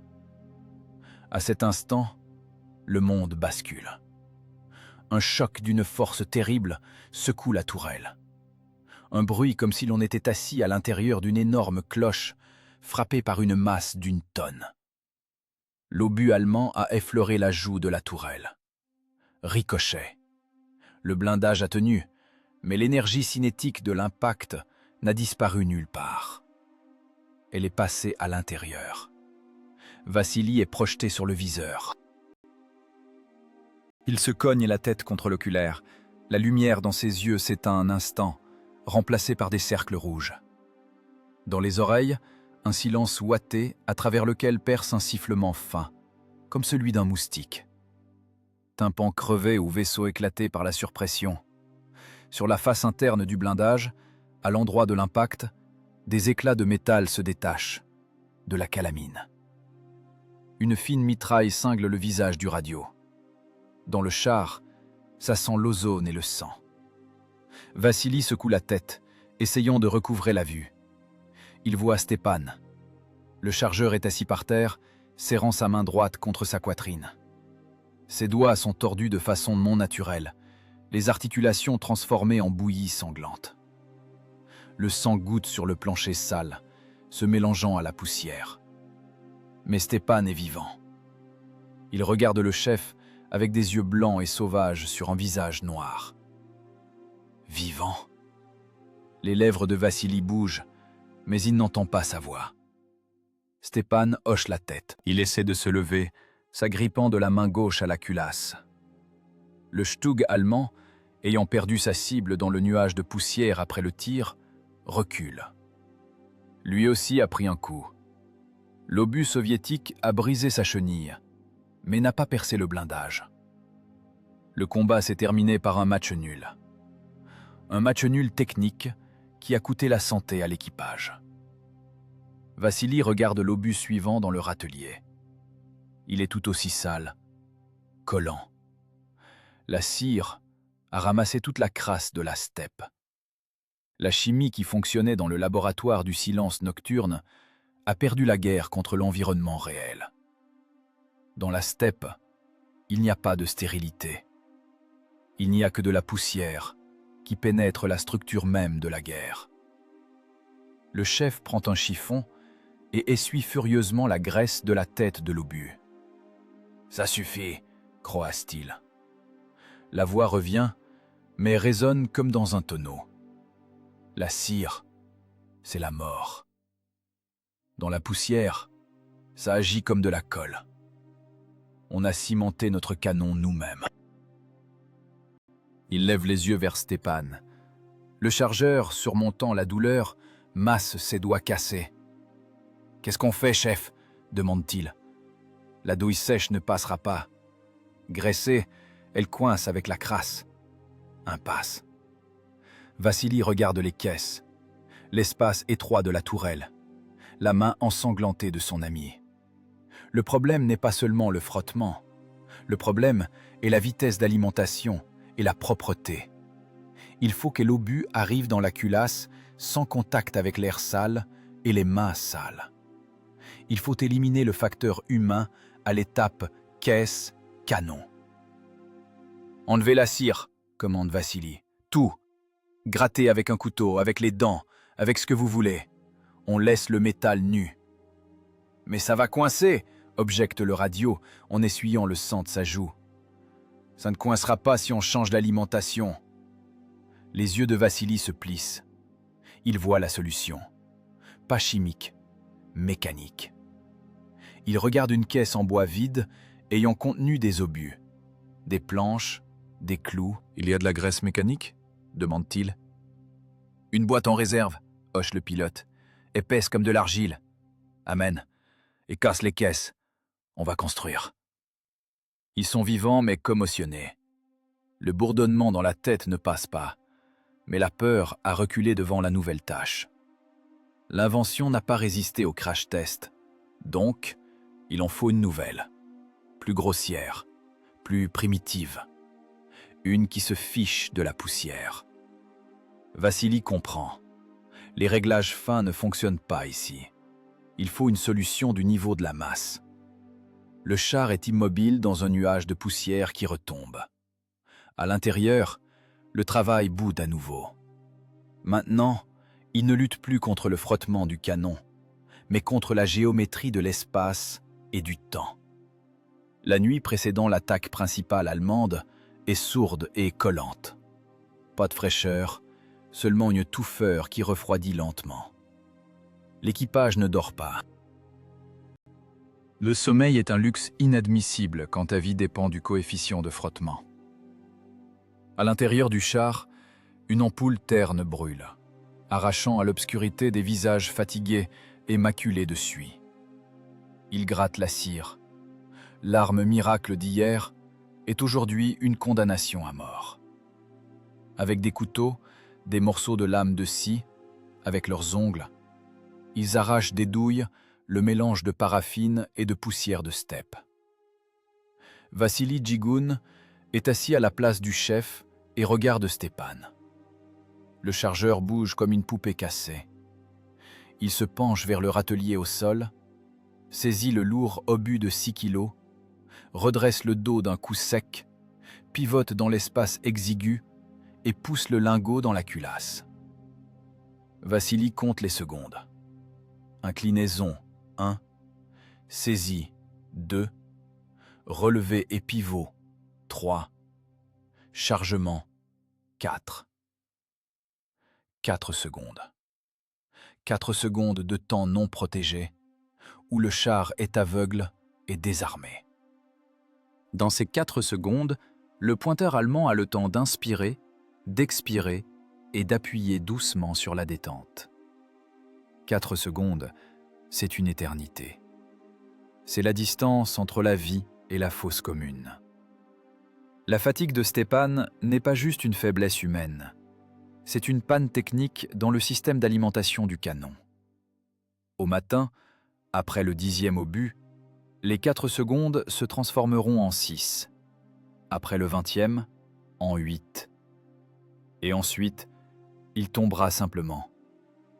À cet instant, le monde bascule. Un choc d'une force terrible secoue la tourelle. Un bruit comme si l'on était assis à l'intérieur d'une énorme cloche, frappée par une masse d'une tonne. L'obus allemand a effleuré la joue de la tourelle. Ricochet. Le blindage a tenu, mais l'énergie cinétique de l'impact n'a disparu nulle part. Elle est passée à l'intérieur. Vassili est projeté sur le viseur. Il se cogne la tête contre l'oculaire. La lumière dans ses yeux s'éteint un instant, remplacée par des cercles rouges. Dans les oreilles, un silence ouaté à travers lequel perce un sifflement fin, comme celui d'un moustique. Tympan crevé ou vaisseau éclaté par la surpression. Sur la face interne du blindage, à l'endroit de l'impact, des éclats de métal se détachent, de la calamine. Une fine mitraille cingle le visage du radio. Dans le char, ça sent l'ozone et le sang. Vassili secoue la tête, essayant de recouvrer la vue. Il voit Stépan. Le chargeur est assis par terre, serrant sa main droite contre sa poitrine. Ses doigts sont tordus de façon non naturelle, les articulations transformées en bouillie sanglante. Le sang goutte sur le plancher sale, se mélangeant à la poussière. Mais Stépan est vivant. Il regarde le chef avec des yeux blancs et sauvages sur un visage noir. Vivant. Les lèvres de Vassili bougent, mais il n'entend pas sa voix. Stépan hoche la tête. Il essaie de se lever, s'agrippant de la main gauche à la culasse. Le Stug allemand ayant perdu sa cible dans le nuage de poussière après le tir, recule. Lui aussi a pris un coup. L'obus soviétique a brisé sa chenille, mais n'a pas percé le blindage. Le combat s'est terminé par un match nul. Un match nul technique qui a coûté la santé à l'équipage. Vassili regarde l'obus suivant dans le râtelier. Il est tout aussi sale, collant. La cire a ramassé toute la crasse de la steppe. La chimie qui fonctionnait dans le laboratoire du silence nocturne a perdu la guerre contre l'environnement réel. Dans la steppe, il n'y a pas de stérilité. Il n'y a que de la poussière qui pénètre la structure même de la guerre. Le chef prend un chiffon et essuie furieusement la graisse de la tête de l'obus. « Ça suffit !» croasse-t-il. La voix revient, mais résonne comme dans un tonneau. La cire, c'est la mort. Dans la poussière, ça agit comme de la colle. On a cimenté notre canon nous-mêmes. Il lève les yeux vers Stepan. Le chargeur, surmontant la douleur, masse ses doigts cassés. « Qu'est-ce qu'on fait, chef ?» demande-t-il. « La douille sèche ne passera pas. Graissée, elle coince avec la crasse. Impasse. » Vassili regarde les caisses, l'espace étroit de la tourelle, la main ensanglantée de son ami. Le problème n'est pas seulement le frottement. Le problème est la vitesse d'alimentation et la propreté. Il faut que l'obus arrive dans la culasse sans contact avec l'air sale et les mains sales. Il faut éliminer le facteur humain à l'étape caisse-canon. « Enlevez la cire », commande Vassili. « Tout. Grattez avec un couteau, avec les dents, avec ce que vous voulez. On laisse le métal nu. »« Mais ça va coincer !» objecte le radio en essuyant le sang de sa joue. « Ça ne coincera pas si on change l'alimentation. » Les yeux de Vassili se plissent. Il voit la solution. Pas chimique, mécanique. Il regarde une caisse en bois vide ayant contenu des obus, des planches, des clous. « Il y a de la graisse mécanique ?» demande-t-il. « Une boîte en réserve, » hoche le pilote, « épaisse comme de l'argile. Amène, et casse les caisses. On va construire. » Ils sont vivants mais commotionnés. Le bourdonnement dans la tête ne passe pas, mais la peur a reculé devant la nouvelle tâche. L'invention n'a pas résisté au crash test, donc il en faut une nouvelle, plus grossière, plus primitive, une qui se fiche de la poussière. Vassili comprend. Les réglages fins ne fonctionnent pas ici. Il faut une solution du niveau de la masse. Le char est immobile dans un nuage de poussière qui retombe. À l'intérieur, le travail boude à nouveau. Maintenant, il ne lutte plus contre le frottement du canon, mais contre la géométrie de l'espace et du temps. La nuit précédant l'attaque principale allemande est sourde et collante. Pas de fraîcheur, seulement une touffeur qui refroidit lentement. L'équipage ne dort pas. Le sommeil est un luxe inadmissible quand ta vie dépend du coefficient de frottement. À l'intérieur du char, une ampoule terne brûle, arrachant à l'obscurité des visages fatigués et maculés de suie. Il gratte la cire. L'arme miracle d'hier est aujourd'hui une condamnation à mort. Avec des couteaux, des morceaux de lame de scie, avec leurs ongles, ils arrachent des douilles le mélange de paraffine et de poussière de steppe. Vassili Djigoun est assis à la place du chef et regarde Stepan. Le chargeur bouge comme une poupée cassée. Il se penche vers le râtelier au sol, saisit le lourd obus de 6 kilos, redresse le dos d'un coup sec, pivote dans l'espace exigu et pousse le lingot dans la culasse. Vassili compte les secondes. Inclinaison 1, saisie 2, relevé et pivot 3, chargement 4. 4 secondes. 4 secondes de temps non protégé, où le char est aveugle et désarmé. Dans ces 4 secondes, le pointeur allemand a le temps d'inspirer d'expirer et d'appuyer doucement sur la détente. 4 secondes, c'est une éternité. C'est la distance entre la vie et la fosse commune. La fatigue de Stepan n'est pas juste une faiblesse humaine. C'est une panne technique dans le système d'alimentation du canon. Au matin, après le 10e obus, les 4 secondes se transformeront en 6. Après le 20e, en 8. Et ensuite, il tombera simplement,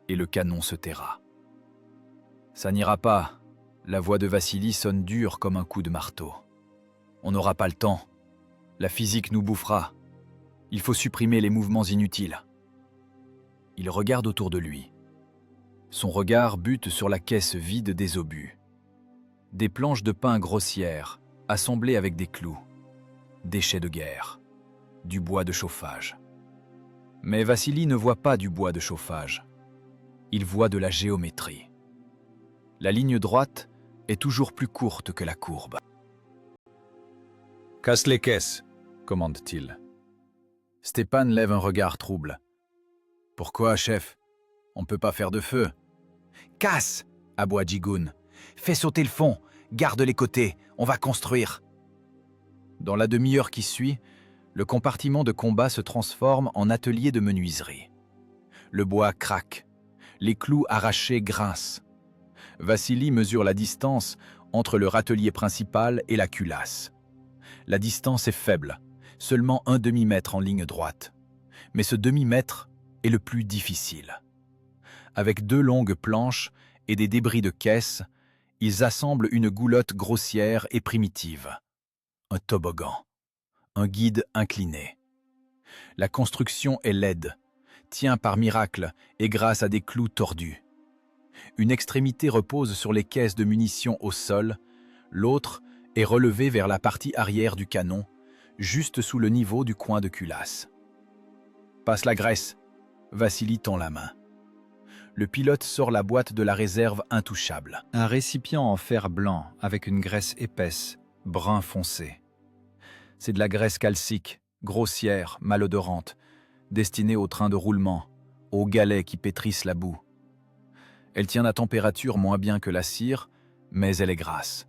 et le canon se taira. Ça n'ira pas, la voix de Vassili sonne dure comme un coup de marteau. On n'aura pas le temps, la physique nous bouffera. Il faut supprimer les mouvements inutiles. Il regarde autour de lui. Son regard bute sur la caisse vide des obus. Des planches de pin grossières, assemblées avec des clous. Déchets de guerre. Du bois de chauffage. Mais Vassili ne voit pas du bois de chauffage. Il voit de la géométrie. La ligne droite est toujours plus courte que la courbe. « Casse les caisses !» commande-t-il. Stepan lève un regard trouble. « Pourquoi, chef? On ne peut pas faire de feu. »« Casse !» aboie Jigun. « Fais sauter le fond, garde les côtés, on va construire. » Dans la demi-heure qui suit, le compartiment de combat se transforme en atelier de menuiserie. Le bois craque, les clous arrachés grincent. Vassili mesure la distance entre le râtelier principal et la culasse. La distance est faible, seulement un demi-mètre en ligne droite. Mais ce demi-mètre est le plus difficile. Avec 2 longues planches et des débris de caisse, ils assemblent une goulotte grossière et primitive. Un toboggan, un guide incliné. La construction est laide, tient par miracle et grâce à des clous tordus. Une extrémité repose sur les caisses de munitions au sol, l'autre est relevée vers la partie arrière du canon, juste sous le niveau du coin de culasse. « Passe la graisse !» Vassili tend la main. Le pilote sort la boîte de la réserve intouchable. Un récipient en fer blanc avec une graisse épaisse, brun foncé. C'est de la graisse calcique, grossière, malodorante, destinée au train de roulement, aux galets qui pétrissent la boue. Elle tient la température moins bien que la cire, mais elle est grasse.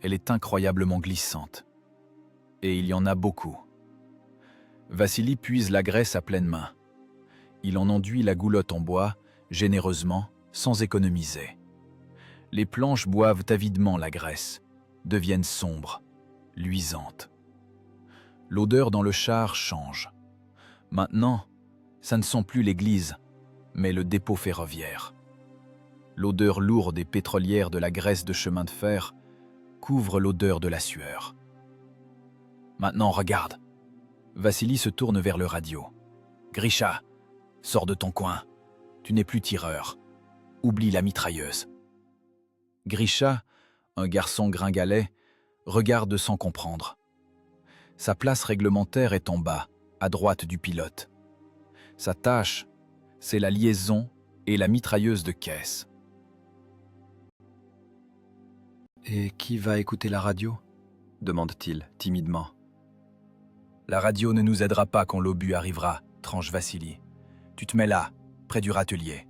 Elle est incroyablement glissante. Et il y en a beaucoup. Vassili puise la graisse à pleine main. Il en enduit la goulotte en bois, généreusement, sans économiser. Les planches boivent avidement la graisse, deviennent sombres, luisantes. L'odeur dans le char change. Maintenant, ça ne sent plus l'église, mais le dépôt ferroviaire. L'odeur lourde et pétrolière de la graisse de chemin de fer couvre l'odeur de la sueur. Maintenant, regarde. Vassili se tourne vers le radio. Grisha, sors de ton coin. Tu n'es plus tireur. Oublie la mitrailleuse. Grisha, un garçon gringalet, regarde sans comprendre. Sa place réglementaire est en bas, à droite du pilote. Sa tâche, c'est la liaison et la mitrailleuse de caisse. « Et qui va écouter la radio ?» demande-t-il timidement. « La radio ne nous aidera pas quand l'obus arrivera, tranche Vassili. Tu te mets là, près du râtelier.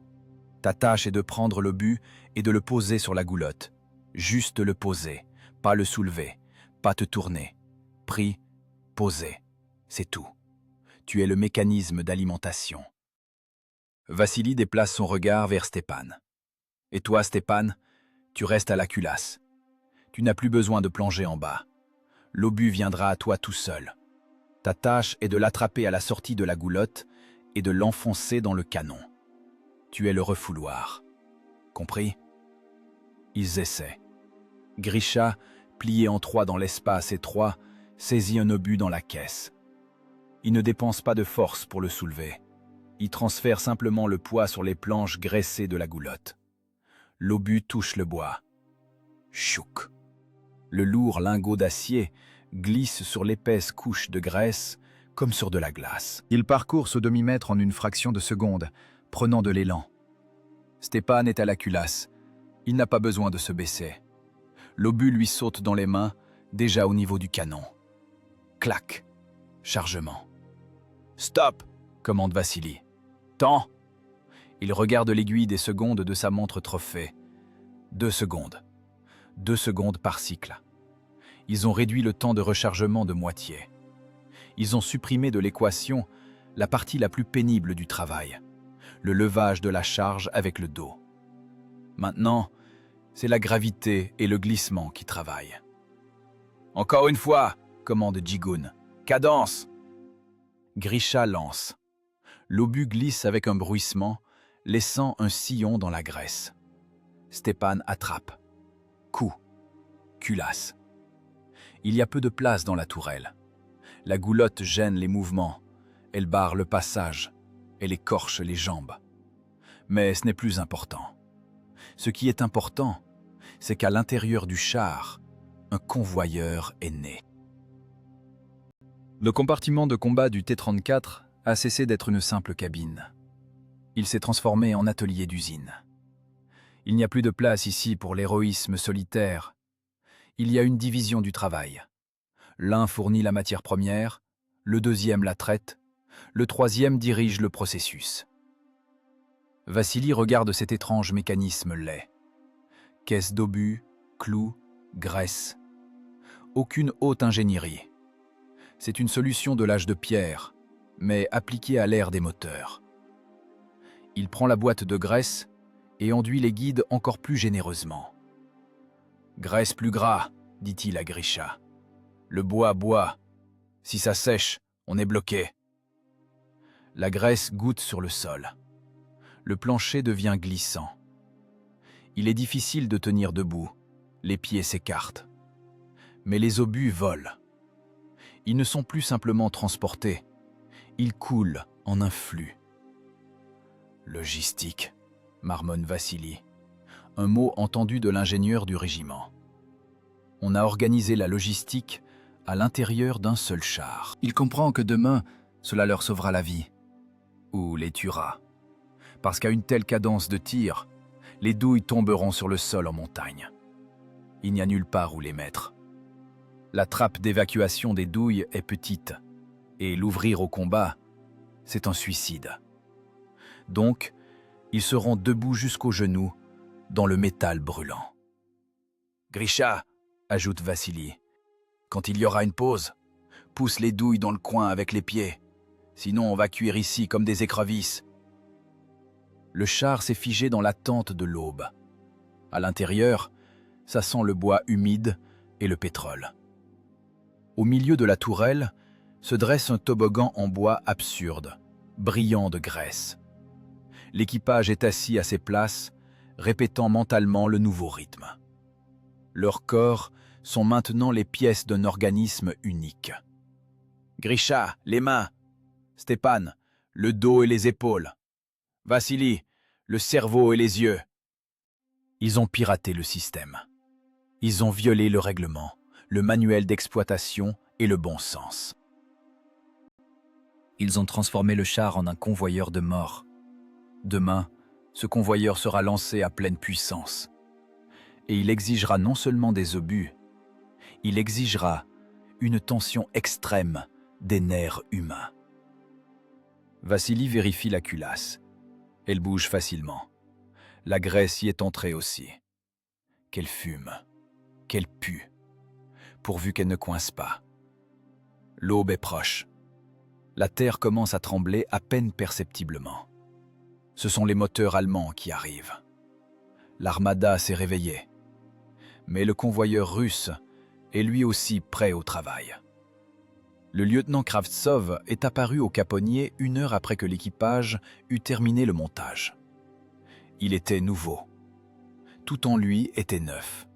Ta tâche est de prendre l'obus et de le poser sur la goulotte. Juste le poser, pas le soulever, pas te tourner. Pris, posé, c'est tout. Tu es le mécanisme d'alimentation. » Vassili déplace son regard vers Stepan. « Et toi, Stepan, tu restes à la culasse. Tu n'as plus besoin de plonger en bas. L'obus viendra à toi tout seul. Ta tâche est de l'attraper à la sortie de la goulotte et de l'enfoncer dans le canon. Tu es le refouloir. Compris ? » Ils essaient. Grisha, plié en 3 dans l'espace étroit, saisit un obus dans la caisse. Il ne dépense pas de force pour le soulever. Il transfère simplement le poids sur les planches graissées de la goulotte. L'obus touche le bois. Chouk. Le lourd lingot d'acier glisse sur l'épaisse couche de graisse comme sur de la glace. Il parcourt ce demi-mètre en une fraction de seconde, prenant de l'élan. Stepan est à la culasse. Il n'a pas besoin de se baisser. L'obus lui saute dans les mains, déjà au niveau du canon. Clac. Chargement. Stop, commande Vassili. Temps. Il regarde l'aiguille des secondes de sa montre trophée. 2 secondes. 2 secondes par cycle. Ils ont réduit le temps de rechargement de moitié. Ils ont supprimé de l'équation la partie la plus pénible du travail, le levage de la charge avec le dos. Maintenant, c'est la gravité et le glissement qui travaillent. Encore une fois, commande Jigun. Cadence. Grisha lance. L'obus glisse avec un bruissement, laissant un sillon dans la graisse. Stepan attrape. Coup. Culasse. Il y a peu de place dans la tourelle. La goulotte gêne les mouvements. Elle barre le passage. Elle écorche les jambes. Mais ce n'est plus important. Ce qui est important, c'est qu'à l'intérieur du char, un convoyeur est né. Le compartiment de combat du T-34 a cessé d'être une simple cabine. Il s'est transformé en atelier d'usine. Il n'y a plus de place ici pour l'héroïsme solitaire. Il y a une division du travail. L'un fournit la matière première, le deuxième la traite, le troisième dirige le processus. Vassili regarde cet étrange mécanisme laid. Caisse d'obus, clous, graisse. Aucune haute ingénierie. C'est une solution de l'âge de pierre, mais appliquée à l'ère des moteurs. Il prend la boîte de graisse et enduit les guides encore plus généreusement. « Graisse plus gras », dit-il à Grisha. « Le bois boit. Si ça sèche, on est bloqué. » La graisse goutte sur le sol. Le plancher devient glissant. Il est difficile de tenir debout. Les pieds s'écartent. Mais les obus volent. Ils ne sont plus simplement transportés. Ils coulent en un flux. Logistique, marmonne Vassili, un mot entendu de l'ingénieur du régiment. On a organisé la logistique à l'intérieur d'un seul char. Il comprend que demain, cela leur sauvera la vie. Ou les tuera. Parce qu'à une telle cadence de tir, les douilles tomberont sur le sol en montagne. Il n'y a nulle part où les mettre. La trappe d'évacuation des douilles est petite, et l'ouvrir au combat, c'est un suicide. Donc, ils seront debout jusqu'aux genoux, dans le métal brûlant. « Grisha », ajoute Vassili, « quand il y aura une pause, pousse les douilles dans le coin avec les pieds, sinon on va cuire ici comme des écrevisses. » Le char s'est figé dans l'attente de l'aube. À l'intérieur, ça sent le bois humide et le pétrole. Au milieu de la tourelle se dresse un toboggan en bois absurde, brillant de graisse. L'équipage est assis à ses places, répétant mentalement le nouveau rythme. Leurs corps sont maintenant les pièces d'un organisme unique. Grisha, les mains. Stepan, le dos et les épaules. Vassili, le cerveau et les yeux. Ils ont piraté le système. Ils ont violé le règlement, le manuel d'exploitation et le bon sens. Ils ont transformé le char en un convoyeur de mort. Demain, ce convoyeur sera lancé à pleine puissance. Et il exigera non seulement des obus, il exigera une tension extrême des nerfs humains. Vassili vérifie la culasse. Elle bouge facilement. La graisse y est entrée aussi. Qu'elle fume, qu'elle pue, pourvu qu'elle ne coince pas. L'aube est proche. La terre commence à trembler à peine perceptiblement. Ce sont les moteurs allemands qui arrivent. L'armada s'est réveillée. Mais le convoyeur russe est lui aussi prêt au travail. Le lieutenant Kravtsov est apparu au caponnier 1 heure après que l'équipage eut terminé le montage. Il était nouveau. Tout en lui était neuf.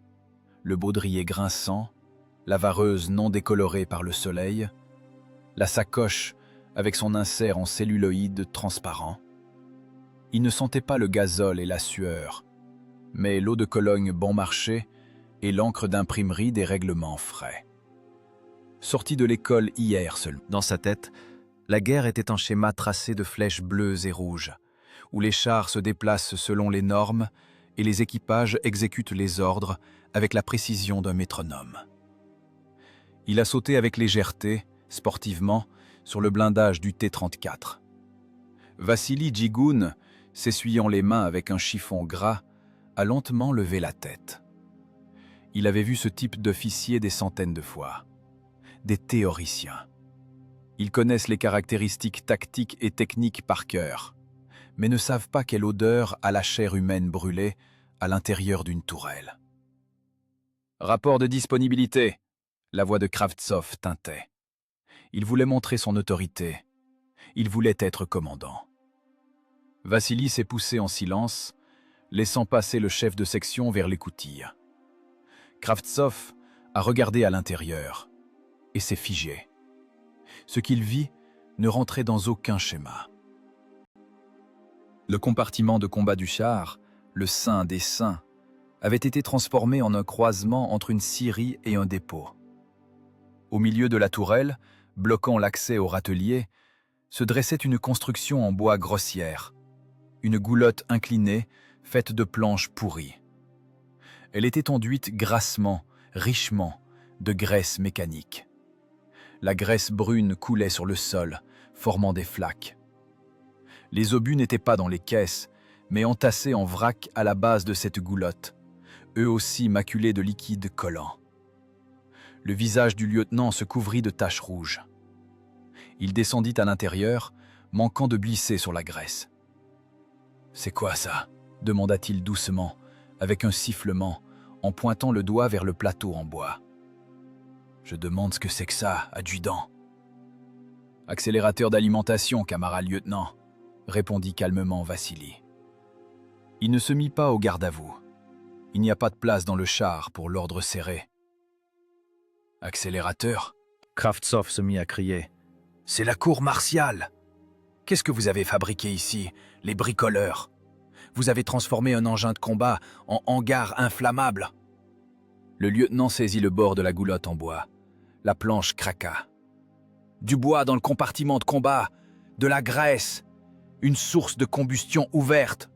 Le baudrier grinçant, la vareuse non décolorée par le soleil, la sacoche avec son insert en celluloïd transparent. Il ne sentait pas le gazole et la sueur, mais l'eau de Cologne bon marché et l'encre d'imprimerie des règlements frais. Sorti de l'école hier seulement. Dans sa tête, la guerre était un schéma tracé de flèches bleues et rouges, où les chars se déplacent selon les normes et les équipages exécutent les ordres avec la précision d'un métronome. Il a sauté avec légèreté, sportivement, sur le blindage du T-34. Vassili Djigoun, s'essuyant les mains avec un chiffon gras, a lentement levé la tête. Il avait vu ce type d'officier des centaines de fois. Des théoriciens. Ils connaissent les caractéristiques tactiques et techniques par cœur, mais ne savent pas quelle odeur a la chair humaine brûlée à l'intérieur d'une tourelle. Rapport de disponibilité. La voix de Kravtsov tintait. Il voulait montrer son autorité. Il voulait être commandant. Vassili s'est poussé en silence, laissant passer le chef de section vers l'écoutille. Kravtsov a regardé à l'intérieur et s'est figé. Ce qu'il vit ne rentrait dans aucun schéma. Le compartiment de combat du char, le sein des seins, avait été transformé en un croisement entre une scierie et un dépôt. Au milieu de la tourelle, bloquant l'accès au râtelier, se dressait une construction en bois grossière, une goulotte inclinée faite de planches pourries. Elle était enduite grassement, richement, de graisse mécanique. La graisse brune coulait sur le sol, formant des flaques. Les obus n'étaient pas dans les caisses, mais entassés en vrac à la base de cette goulotte, eux aussi maculés de liquide collant. Le visage du lieutenant se couvrit de taches rouges. Il descendit à l'intérieur, manquant de glisser sur la graisse. « C'est quoi ça ?» demanda-t-il doucement, avec un sifflement, en pointant le doigt vers le plateau en bois. « Je demande ce que c'est que ça, adjudant. »« Accélérateur d'alimentation, camarade lieutenant, » répondit calmement Vassili. Il ne se mit pas au garde à vous. Il n'y a pas de place dans le char pour l'ordre serré. « Accélérateur ?» Kravtsov se mit à crier. « C'est la cour martiale. Qu'est-ce que vous avez fabriqué ici, les bricoleurs? Vous avez transformé un engin de combat en hangar inflammable. » Le lieutenant saisit le bord de la goulotte en bois. La planche craqua. « Du bois dans le compartiment de combat, de la graisse, une source de combustion ouverte. »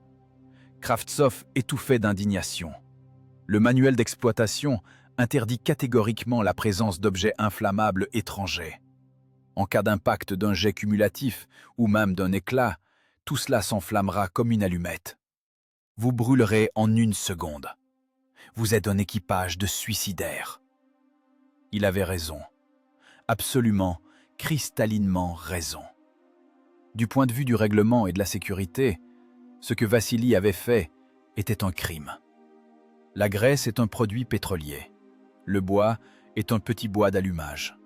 Kravtsov étouffait d'indignation. Le manuel d'exploitation interdit catégoriquement la présence d'objets inflammables étrangers. En cas d'impact d'un jet cumulatif ou même d'un éclat, tout cela s'enflammera comme une allumette. Vous brûlerez en une seconde. Vous êtes un équipage de suicidaires. Il avait raison. Absolument, cristallinement raison. Du point de vue du règlement et de la sécurité, ce que Vassili avait fait était un crime. La graisse est un produit pétrolier. Le bois est un petit bois d'allumage.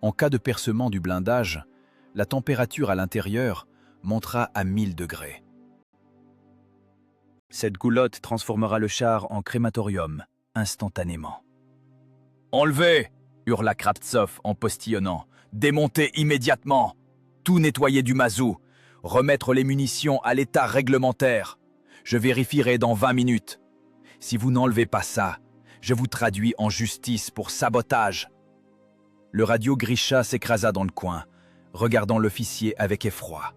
En cas de percement du blindage, la température à l'intérieur montera à 1000 degrés. Cette goulotte transformera le char en crématorium instantanément. « Enlevez !» hurla Kravtsov en postillonnant. « Démontez immédiatement! Tout nettoyer du mazout! Remettre les munitions à l'état réglementaire! Je vérifierai dans 20 minutes. Si vous n'enlevez pas ça, je vous traduis en justice pour sabotage. » Le radio Grisha s'écrasa dans le coin, regardant l'officier avec effroi.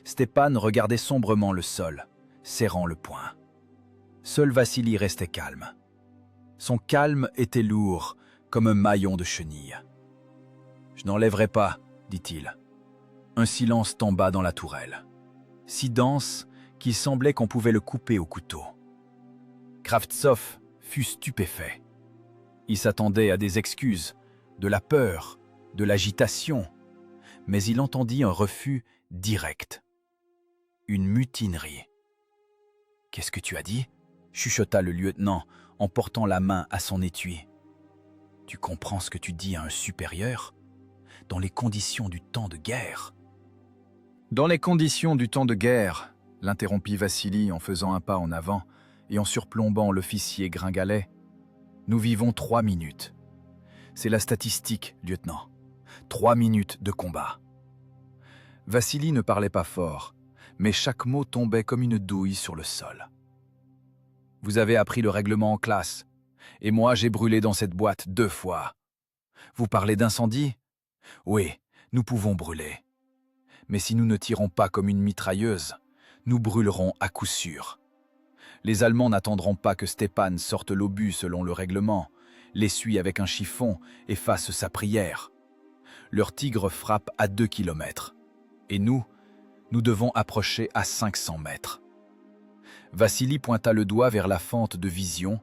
Stepan regardait sombrement le sol, serrant le poing. Seul Vassili restait calme. Son calme était lourd, comme un maillon de chenille. « Je n'enlèverai pas, » dit-il. Un silence tomba dans la tourelle, si dense qu'il semblait qu'on pouvait le couper au couteau. Kravtsov fut stupéfait. Il s'attendait à des excuses, de la peur, de l'agitation, mais il entendit un refus direct. Une mutinerie. « Qu'est-ce que tu as dit ?» chuchota le lieutenant en portant la main à son étui. « Tu comprends ce que tu dis à un supérieur ? Dans les conditions du temps de guerre ?» « Dans les conditions du temps de guerre », l'interrompit Vassili en faisant un pas en avant et en surplombant l'officier gringalet, « nous vivons 3 minutes. C'est la statistique, lieutenant. 3 minutes de combat. » Vassili ne parlait pas fort, mais chaque mot tombait comme une douille sur le sol. « Vous avez appris le règlement en classe, et moi j'ai brûlé dans cette boîte 2 fois. Vous parlez d'incendie ? Oui, nous pouvons brûler. Mais si nous ne tirons pas comme une mitrailleuse, nous brûlerons à coup sûr. Les Allemands n'attendront pas que Stepan sorte l'obus selon le règlement, l'essuie avec un chiffon et fasse sa prière. Leur tigre frappe à 2 kilomètres. Et nous devons approcher à 500 mètres. Vassili pointa le doigt vers la fente de vision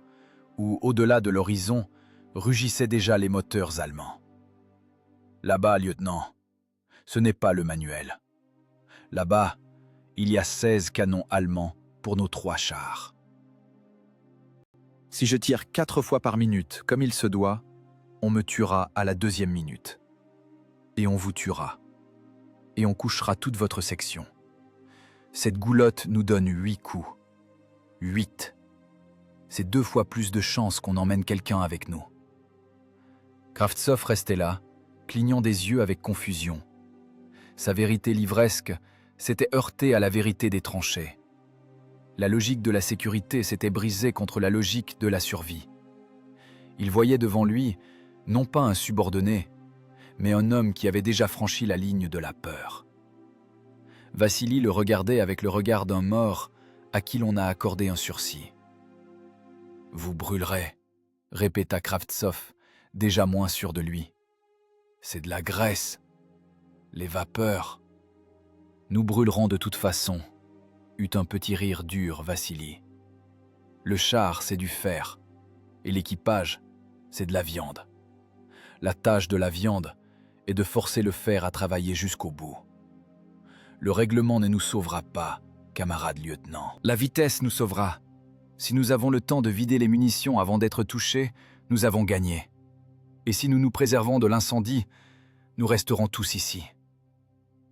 où, au-delà de l'horizon, rugissaient déjà les moteurs allemands. Là-bas, lieutenant, ce n'est pas le manuel. Là-bas, il y a 16 canons allemands pour nos 3 chars. Si je tire 4 fois par minute, comme il se doit, on me tuera à la 2e minute. Et on vous tuera. Et on couchera toute votre section. Cette goulotte nous donne 8 coups. 8. C'est 2 fois plus de chances qu'on emmène quelqu'un avec nous. Kravtsov restait là, clignant des yeux avec confusion. Sa vérité livresque s'était heurtée à la vérité des tranchées. La logique de la sécurité s'était brisée contre la logique de la survie. Il voyait devant lui, non pas un subordonné, mais un homme qui avait déjà franchi la ligne de la peur. Vassili le regardait avec le regard d'un mort à qui l'on a accordé un sursis. « Vous brûlerez », répéta Kravtsov, déjà moins sûr de lui. « C'est de la graisse, les vapeurs. »« Nous brûlerons de toute façon », eut un petit rire dur Vassili. « Le char, c'est du fer, et l'équipage, c'est de la viande. La tâche de la viande est de forcer le fer à travailler jusqu'au bout. Le règlement ne nous sauvera pas, camarade lieutenant. La vitesse nous sauvera. Si nous avons le temps de vider les munitions avant d'être touchés, nous avons gagné. Et si nous nous préservons de l'incendie, nous resterons tous ici. »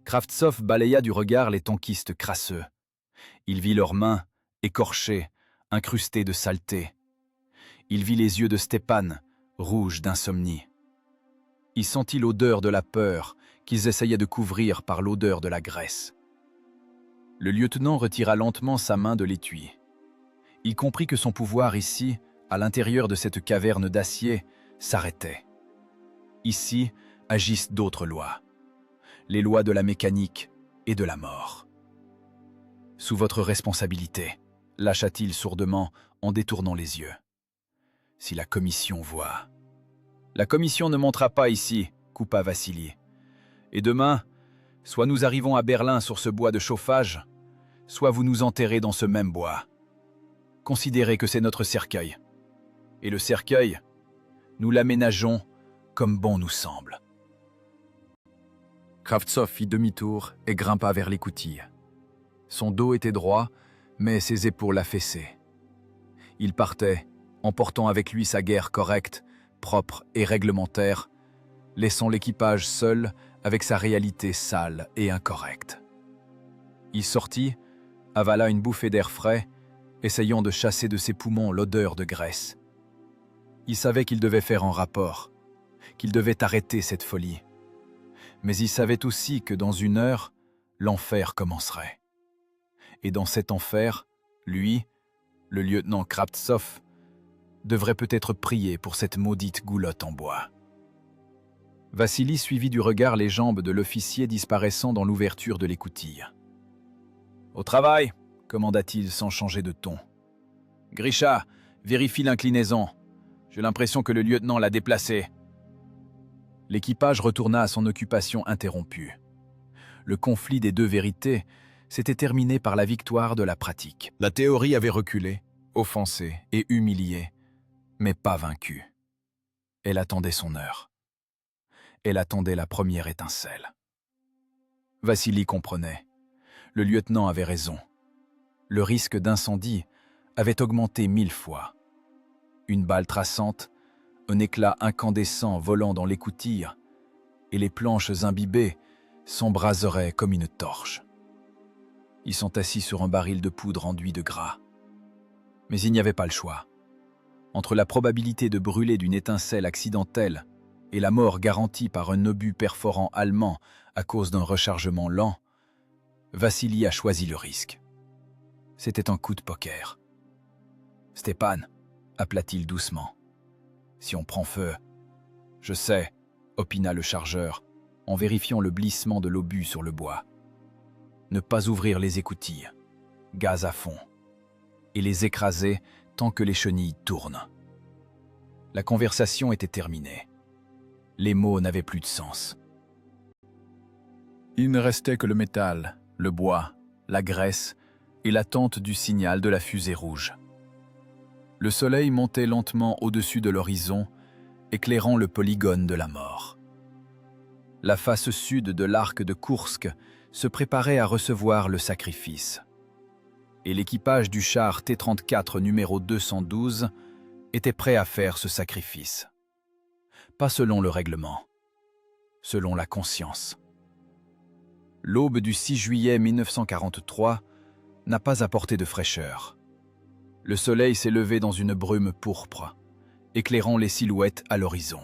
Kravtsov balaya du regard les tankistes crasseux. Il vit leurs mains, écorchées, incrustées de saleté. Il vit les yeux de Stepan, rouges d'insomnie. Il sentit l'odeur de la peur qu'ils essayaient de couvrir par l'odeur de la graisse. Le lieutenant retira lentement sa main de l'étui. Il comprit que son pouvoir ici, à l'intérieur de cette caverne d'acier, s'arrêtait. Ici agissent d'autres lois. Les lois de la mécanique et de la mort. « Sous votre responsabilité », lâcha-t-il sourdement en détournant les yeux. « Si la commission voit... » « La commission ne montera pas ici, » coupa Vassili. « Et demain, soit nous arrivons à Berlin sur ce bois de chauffage, soit vous nous enterrez dans ce même bois. Considérez que c'est notre cercueil. Et le cercueil, nous l'aménageons comme bon nous semble. » Kravtsov fit demi-tour et grimpa vers l'écoutille. Son dos était droit, mais ses épaules affaissées. Il partait, emportant avec lui sa guerre correcte, propre et réglementaire, laissant l'équipage seul avec sa réalité sale et incorrecte. Il sortit, avala une bouffée d'air frais, essayant de chasser de ses poumons l'odeur de graisse. Il savait qu'il devait faire un rapport, qu'il devait arrêter cette folie. Mais il savait aussi que dans 1 heure, l'enfer commencerait. Et dans cet enfer, lui, le lieutenant Kravtsov, devrait peut-être prier pour cette maudite goulotte en bois. Vassili suivit du regard les jambes de l'officier disparaissant dans l'ouverture de l'écoutille. « Au travail !» commanda-t-il sans changer de ton. « Grisha, vérifie l'inclinaison. J'ai l'impression que le lieutenant l'a déplacé. » L'équipage retourna à son occupation interrompue. Le conflit des 2 vérités s'était terminé par la victoire de la pratique. La théorie avait reculé, offensé et humilié, mais pas vaincue. Elle attendait son heure. Elle attendait la première étincelle. Vassili comprenait. Le lieutenant avait raison. Le risque d'incendie avait augmenté 1000 fois. Une balle traçante, un éclat incandescent volant dans l'écoutille, et les planches imbibées s'embraseraient comme une torche. Ils sont assis sur un baril de poudre enduit de gras. Mais il n'y avait pas le choix. Entre la probabilité de brûler d'une étincelle accidentelle et la mort garantie par un obus perforant allemand à cause d'un rechargement lent, Vassili a choisi le risque. C'était un coup de poker. « Stepan, » appela-t-il doucement, « si on prend feu... »« Je sais, » opina le chargeur, en vérifiant le blissement de l'obus sur le bois. « Ne pas ouvrir les écoutilles, gaz à fond, et les écraser tant que les chenilles tournent. » La conversation était terminée. Les mots n'avaient plus de sens. Il ne restait que le métal, le bois, la graisse et l'attente du signal de la fusée rouge. Le soleil montait lentement au-dessus de l'horizon, éclairant le polygone de la mort. La face sud de l'arc de Koursk se préparait à recevoir le sacrifice. Et l'équipage du char T-34 numéro 212 était prêt à faire ce sacrifice. Pas selon le règlement, selon la conscience. L'aube du 6 juillet 1943 n'a pas apporté de fraîcheur. Le soleil s'est levé dans une brume pourpre, éclairant les silhouettes à l'horizon.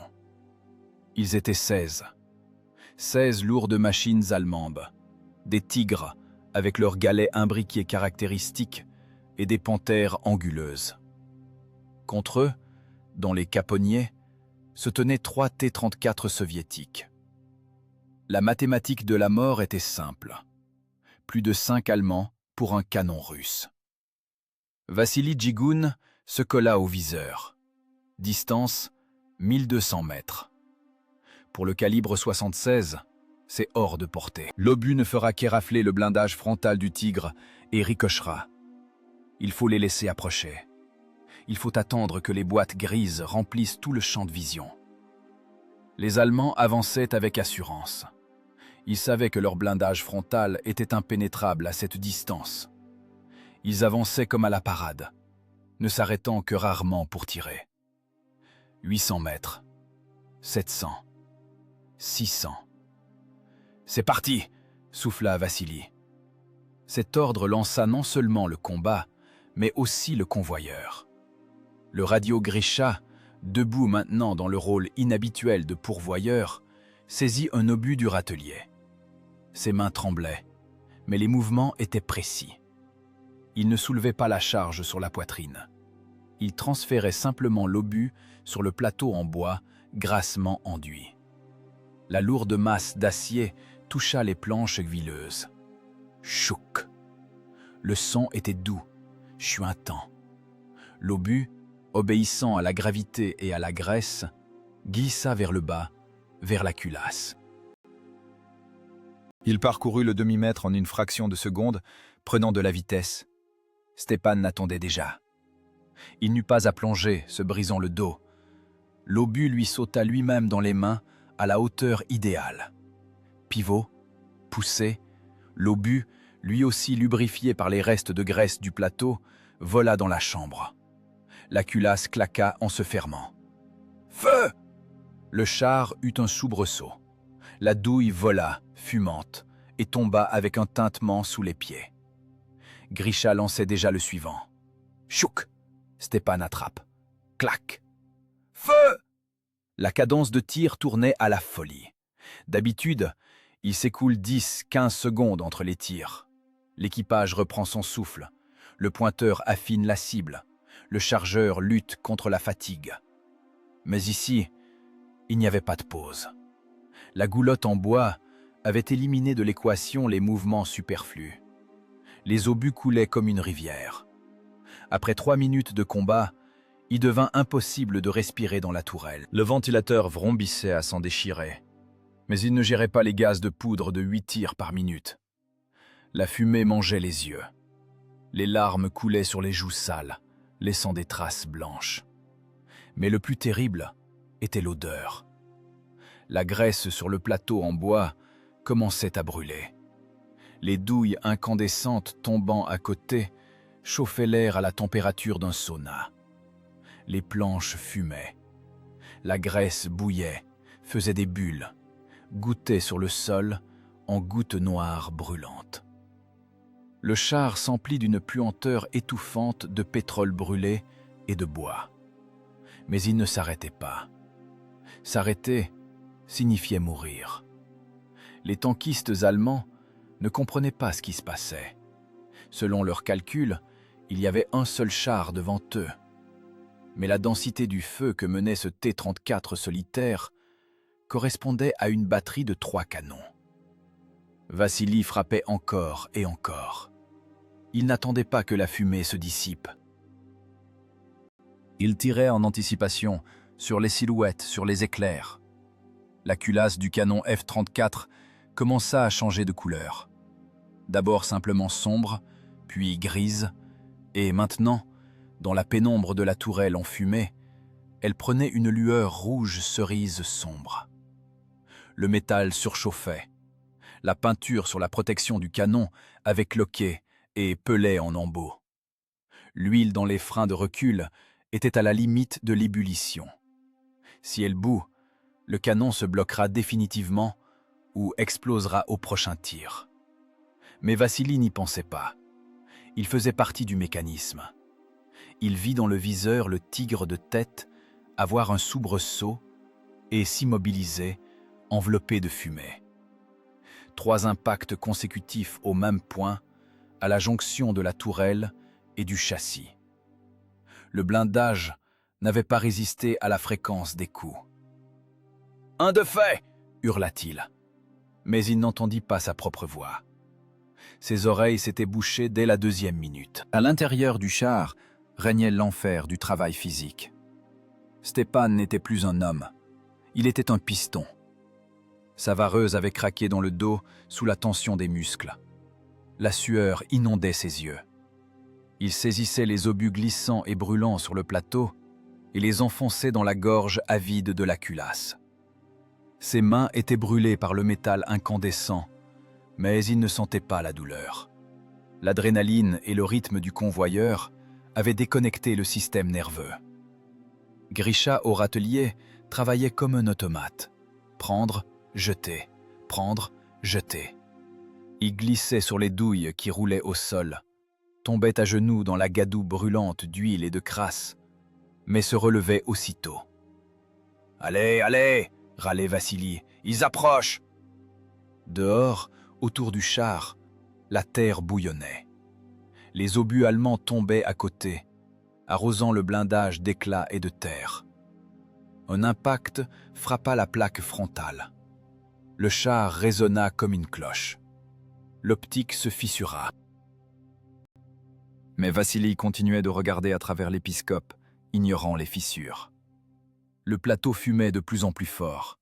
Ils étaient 16 lourdes machines allemandes, des tigres avec leurs galets imbriqués caractéristiques et des panthères anguleuses. Contre eux, dans les caponniers, se tenaient 3 T-34 soviétiques. La mathématique de la mort était simple. Plus de 5 Allemands pour un canon russe. Vassili Djigoun se colla au viseur. Distance 1200 mètres. Pour le calibre 76, c'est hors de portée. L'obus ne fera qu'érafler le blindage frontal du Tigre et ricochera. Il faut les laisser approcher. Il faut attendre que les boîtes grises remplissent tout le champ de vision. Les Allemands avançaient avec assurance. Ils savaient que leur blindage frontal était impénétrable à cette distance. Ils avançaient comme à la parade, ne s'arrêtant que rarement pour tirer. 800 mètres, 700, 600. « C'est parti !» souffla Vassili. Cet ordre lança non seulement le combat, mais aussi le convoyeur. Le radio Grisha, debout maintenant dans le rôle inhabituel de pourvoyeur, saisit un obus du râtelier. Ses mains tremblaient, mais les mouvements étaient précis. Il ne soulevait pas la charge sur la poitrine. Il transférait simplement l'obus sur le plateau en bois, grassement enduit. La lourde masse d'acier toucha les planches huileuses. Chouk! Le son était doux, chuintant. L'obus, obéissant à la gravité et à la graisse, glissa vers le bas, vers la culasse. Il parcourut le demi-mètre en une fraction de seconde, prenant de la vitesse. Stepan l'attendait déjà. Il n'eut pas à plonger, se brisant le dos. L'obus lui sauta lui-même dans les mains, à la hauteur idéale. Pivot, poussé, l'obus, lui aussi lubrifié par les restes de graisse du plateau, vola dans la chambre. La culasse claqua en se fermant. « Feu !» Le char eut un soubresaut. La douille vola, fumante, et tomba avec un tintement sous les pieds. Grisha lançait déjà le suivant. Chouk! Stepan attrape. Clac! Feu! La cadence de tir tournait à la folie. D'habitude, il s'écoule 10-15 secondes entre les tirs. L'équipage reprend son souffle. Le pointeur affine la cible. Le chargeur lutte contre la fatigue. Mais ici, il n'y avait pas de pause. La goulotte en bois avait éliminé de l'équation les mouvements superflus. Les obus coulaient comme une rivière. Après 3 minutes de combat, il devint impossible de respirer dans la tourelle. Le ventilateur vrombissait à s'en déchirer. Mais il ne gérait pas les gaz de poudre de 8 tirs par minute. La fumée mangeait les yeux. Les larmes coulaient sur les joues sales, laissant des traces blanches. Mais le plus terrible était l'odeur. La graisse sur le plateau en bois commençait à brûler. Les douilles incandescentes tombant à côté chauffaient l'air à la température d'un sauna. Les planches fumaient. La graisse bouillait, faisait des bulles, gouttait sur le sol en gouttes noires brûlantes. Le char s'emplit d'une puanteur étouffante de pétrole brûlé et de bois. Mais il ne s'arrêtait pas. S'arrêter signifiait mourir. Les tankistes allemands ne comprenaient pas ce qui se passait. Selon leurs calculs, il y avait un seul char devant eux. Mais la densité du feu que menait ce T-34 solitaire correspondait à une batterie de 3 canons. Vassili frappait encore et encore. Il n'attendait pas que la fumée se dissipe. Il tirait en anticipation, sur les silhouettes, sur les éclairs. La culasse du canon F-34 commença à changer de couleur. D'abord simplement sombre, puis grise, et maintenant, dans la pénombre de la tourelle enfumée, elle prenait une lueur rouge cerise sombre. Le métal surchauffait. La peinture sur la protection du canon avait cloqué et pelait en lambeaux. L'huile dans les freins de recul était à la limite de l'ébullition. Si elle bout, le canon se bloquera définitivement ou explosera au prochain tir. Mais Vassili n'y pensait pas. Il faisait partie du mécanisme. Il vit dans le viseur le tigre de tête avoir un soubresaut et s'immobiliser, enveloppé de fumée. 3 impacts consécutifs au même point, à la jonction de la tourelle et du châssis. Le blindage n'avait pas résisté à la fréquence des coups. « Un de fait !» hurla-t-il. Mais il n'entendit pas sa propre voix. Ses oreilles s'étaient bouchées dès la 2e minute. À l'intérieur du char régnait l'enfer du travail physique. Stepan n'était plus un homme, il était un piston. Sa vareuse avait craqué dans le dos sous la tension des muscles. La sueur inondait ses yeux. Il saisissait les obus glissants et brûlants sur le plateau et les enfonçait dans la gorge avide de la culasse. Ses mains étaient brûlées par le métal incandescent, mais il ne sentait pas la douleur. L'adrénaline et le rythme du convoyeur avaient déconnecté le système nerveux. Grisha, au râtelier, travaillait comme un automate. Prendre, jeter, prendre, jeter. Il glissait sur les douilles qui roulaient au sol, tombait à genoux dans la gadoue brûlante d'huile et de crasse, mais se relevait aussitôt. « Allez, allez !» râlait Vassili. « Ils approchent !» Dehors, autour du char, la terre bouillonnait. Les obus allemands tombaient à côté, arrosant le blindage d'éclats et de terre. Un impact frappa la plaque frontale. Le char résonna comme une cloche. L'optique se fissura. Mais Vassili continuait de regarder à travers l'épiscope, ignorant les fissures. Le plateau fumait de plus en plus fort.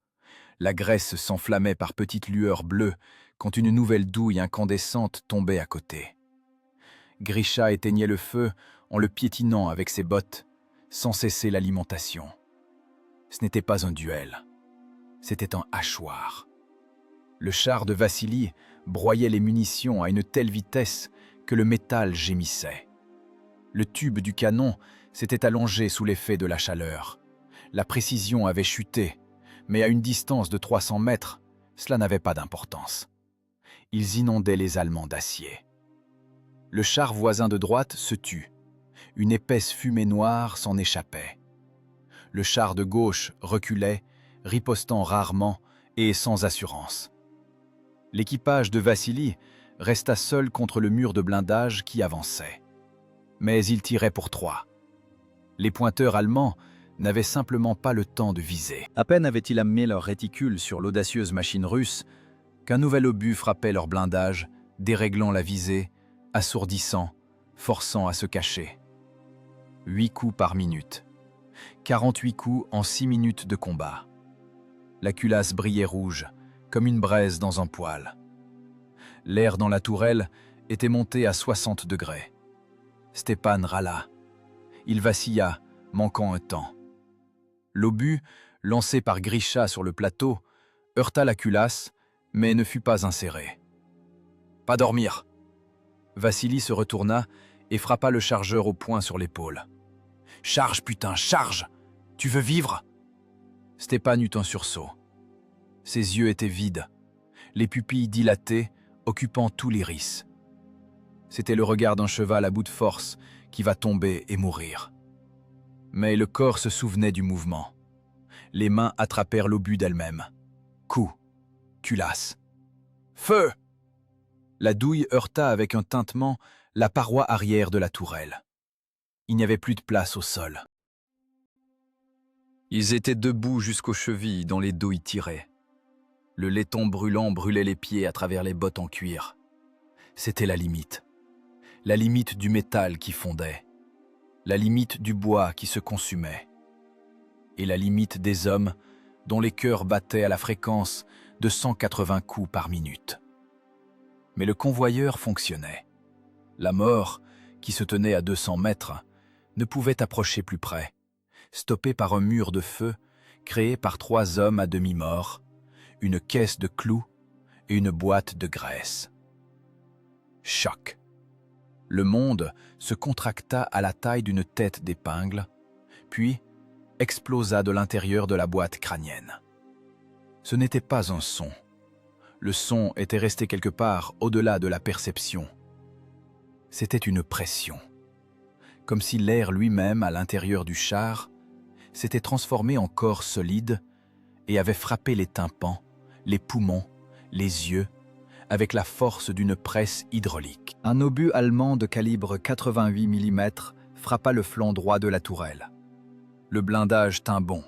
La graisse s'enflammait par petites lueurs bleues quand une nouvelle douille incandescente tombait à côté. Grisha éteignait le feu en le piétinant avec ses bottes, sans cesser l'alimentation. Ce n'était pas un duel, c'était un hachoir. Le char de Vassili broyait les munitions à une telle vitesse que le métal gémissait. Le tube du canon s'était allongé sous l'effet de la chaleur. La précision avait chuté, mais à une distance de 300 mètres, cela n'avait pas d'importance. Ils inondaient les Allemands d'acier. Le char voisin de droite se tut. Une épaisse fumée noire s'en échappait. Le char de gauche reculait, ripostant rarement et sans assurance. L'équipage de Vassili resta seul contre le mur de blindage qui avançait. Mais il tirait pour 3. Les pointeurs allemands n'avaient simplement pas le temps de viser. À peine avaient-ils amené leur réticule sur l'audacieuse machine russe qu'un nouvel obus frappait leur blindage, déréglant la visée, assourdissant, forçant à se cacher. 8 coups par minute. 48 coups en 6 minutes de combat. La culasse brillait rouge, comme une braise dans un poêle. L'air dans la tourelle était monté à 60 degrés. Stepan râla. Il vacilla, manquant un temps. L'obus, lancé par Grisha sur le plateau, heurta la culasse, mais ne fut pas inséré. « Pas dormir !» Vassili se retourna et frappa le chargeur au poing sur l'épaule. « Charge, putain, charge! Tu veux vivre ?» Stepan eut un sursaut. Ses yeux étaient vides, les pupilles dilatées, occupant tout l'iris. C'était le regard d'un cheval à bout de force qui va tomber et mourir. Mais le corps se souvenait du mouvement. Les mains attrapèrent l'obus d'elle-même. Coup, culasse. Feu! La douille heurta avec un tintement la paroi arrière de la tourelle. Il n'y avait plus de place au sol. Ils étaient debout jusqu'aux chevilles dont les douilles tiraient. Le laiton brûlant brûlait les pieds à travers les bottes en cuir. C'était la limite. La limite du métal qui fondait. La limite du bois qui se consumait. Et la limite des hommes dont les cœurs battaient à la fréquence de 180 coups par minute. Mais le convoyeur fonctionnait. La mort, qui se tenait à 200 mètres, ne pouvait approcher plus près, stoppée par un mur de feu créé par 3 hommes à demi-morts, une caisse de clous et une boîte de graisse. Choc. Le monde se contracta à la taille d'une tête d'épingle, puis explosa de l'intérieur de la boîte crânienne. Ce n'était pas un son. Le son était resté quelque part au-delà de la perception. C'était une pression, comme si l'air lui-même à l'intérieur du char s'était transformé en corps solide et avait frappé les tympans, les poumons, les yeux, avec la force d'une presse hydraulique. Un obus allemand de calibre 88 mm frappa le flanc droit de la tourelle. Le blindage tint bon.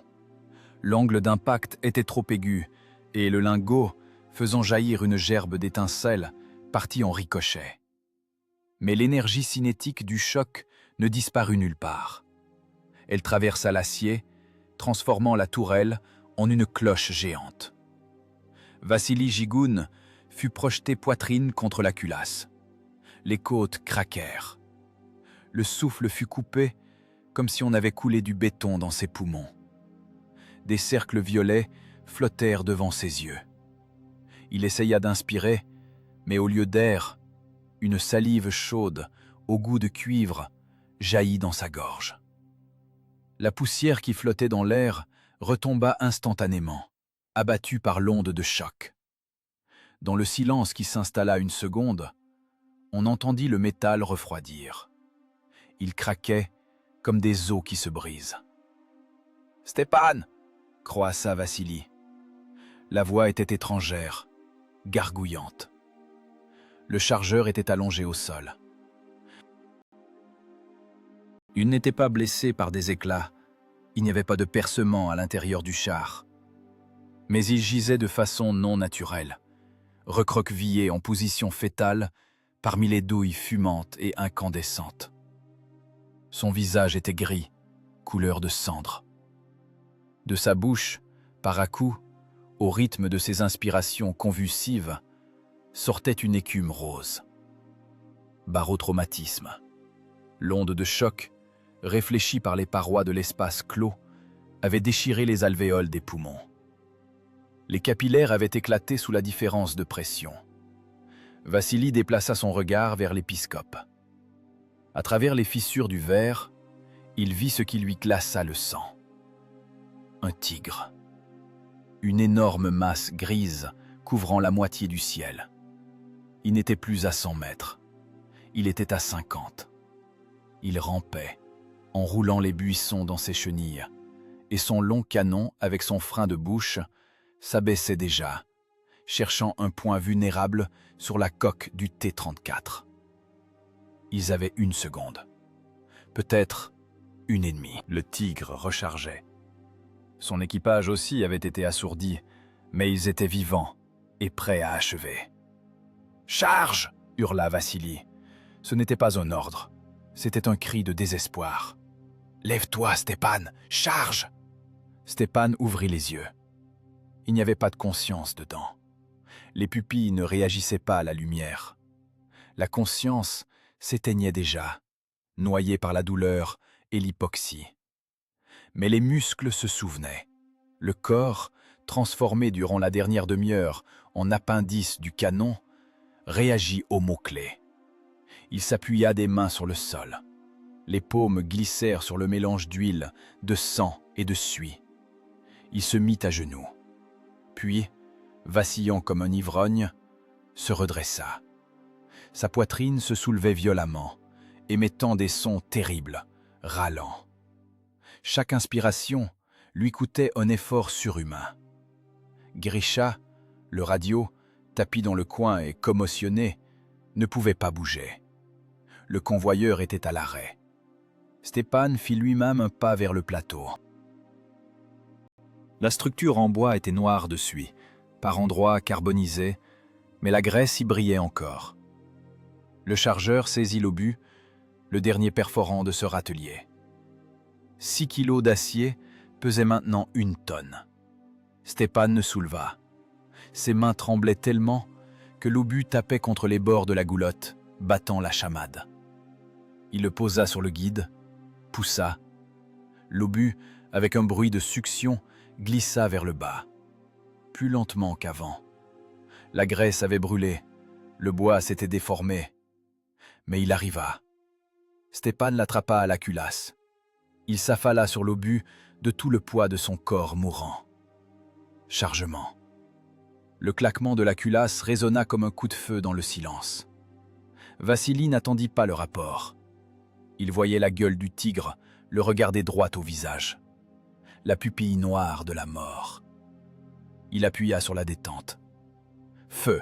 L'angle d'impact était trop aigu et le lingot, faisant jaillir une gerbe d'étincelles, partit en ricochet. Mais l'énergie cinétique du choc ne disparut nulle part. Elle traversa l'acier, transformant la tourelle en une cloche géante. Vassili Gigoun fut projeté poitrine contre la culasse. Les côtes craquèrent. Le souffle fut coupé comme si on avait coulé du béton dans ses poumons. Des cercles violets flottèrent devant ses yeux. Il essaya d'inspirer, mais au lieu d'air, une salive chaude, au goût de cuivre, jaillit dans sa gorge. La poussière qui flottait dans l'air retomba instantanément, abattue par l'onde de choc. Dans le silence qui s'installa une seconde, on entendit le métal refroidir. Il craquait comme des os qui se brisent. « Stepan !» croassa Vassili. La voix était étrangère, gargouillante. Le chargeur était allongé au sol. Il n'était pas blessé par des éclats, il n'y avait pas de percement à l'intérieur du char. Mais il gisait de façon non naturelle, recroquevillé en position fétale parmi les douilles fumantes et incandescentes. Son visage était gris, couleur de cendre. De sa bouche, par à-coups, au rythme de ses inspirations convulsives, sortait une écume rose. Barotraumatisme. L'onde de choc, réfléchie par les parois de l'espace clos, avait déchiré les alvéoles des poumons. Les capillaires avaient éclaté sous la différence de pression. Vassili déplaça son regard vers l'épiscope. À travers les fissures du verre, il vit ce qui lui glaça le sang. Un tigre. Une énorme masse grise couvrant la moitié du ciel. Il n'était plus à 100 mètres. Il était à 50. Il rampait, enroulant les buissons dans ses chenilles, et son long canon, avec son frein de bouche, s'abaissait déjà, cherchant un point vulnérable sur la coque du T-34. Ils avaient 1 seconde. Peut-être 1,5. Le tigre rechargeait. Son équipage aussi avait été assourdi, mais ils étaient vivants et prêts à achever. « Charge !» hurla Vassili. Ce n'était pas un ordre, c'était un cri de désespoir. « Lève-toi, Stepan, charge !» Stepan ouvrit les yeux. Il n'y avait pas de conscience dedans. Les pupilles ne réagissaient pas à la lumière. La conscience s'éteignait déjà, noyée par la douleur et l'hypoxie. Mais les muscles se souvenaient. Le corps, transformé durant la dernière demi-heure en appendice du canon, réagit aux mots-clés. Il s'appuya des mains sur le sol. Les paumes glissèrent sur le mélange d'huile, de sang et de suie. Il se mit à genoux. Puis, vacillant comme un ivrogne, se redressa. Sa poitrine se soulevait violemment, émettant des sons terribles, râlant. Chaque inspiration lui coûtait un effort surhumain. Grisha, le radio, tapi dans le coin et commotionné, ne pouvait pas bouger. Le convoyeur était à l'arrêt. Stepan fit lui-même un pas vers le plateau. La structure en bois était noire de suie, par endroits carbonisée, mais la graisse y brillait encore. Le chargeur saisit l'obus, le dernier perforant de ce râtelier. 6 kilos d'acier pesaient maintenant 1 tonne. Stepan ne souleva. Ses mains tremblaient tellement que l'obus tapait contre les bords de la goulotte, battant la chamade. Il le posa sur le guide, poussa. L'obus, avec un bruit de succion, glissa vers le bas, plus lentement qu'avant. La graisse avait brûlé, le bois s'était déformé. Mais il arriva. Stéphane l'attrapa à la culasse. Il s'affala sur l'obus de tout le poids de son corps mourant. Chargement. Le claquement de la culasse résonna comme un coup de feu dans le silence. Vassili n'attendit pas le rapport. Il voyait la gueule du tigre le regarder droit au visage. La pupille noire de la mort. Il appuya sur la détente. Feu.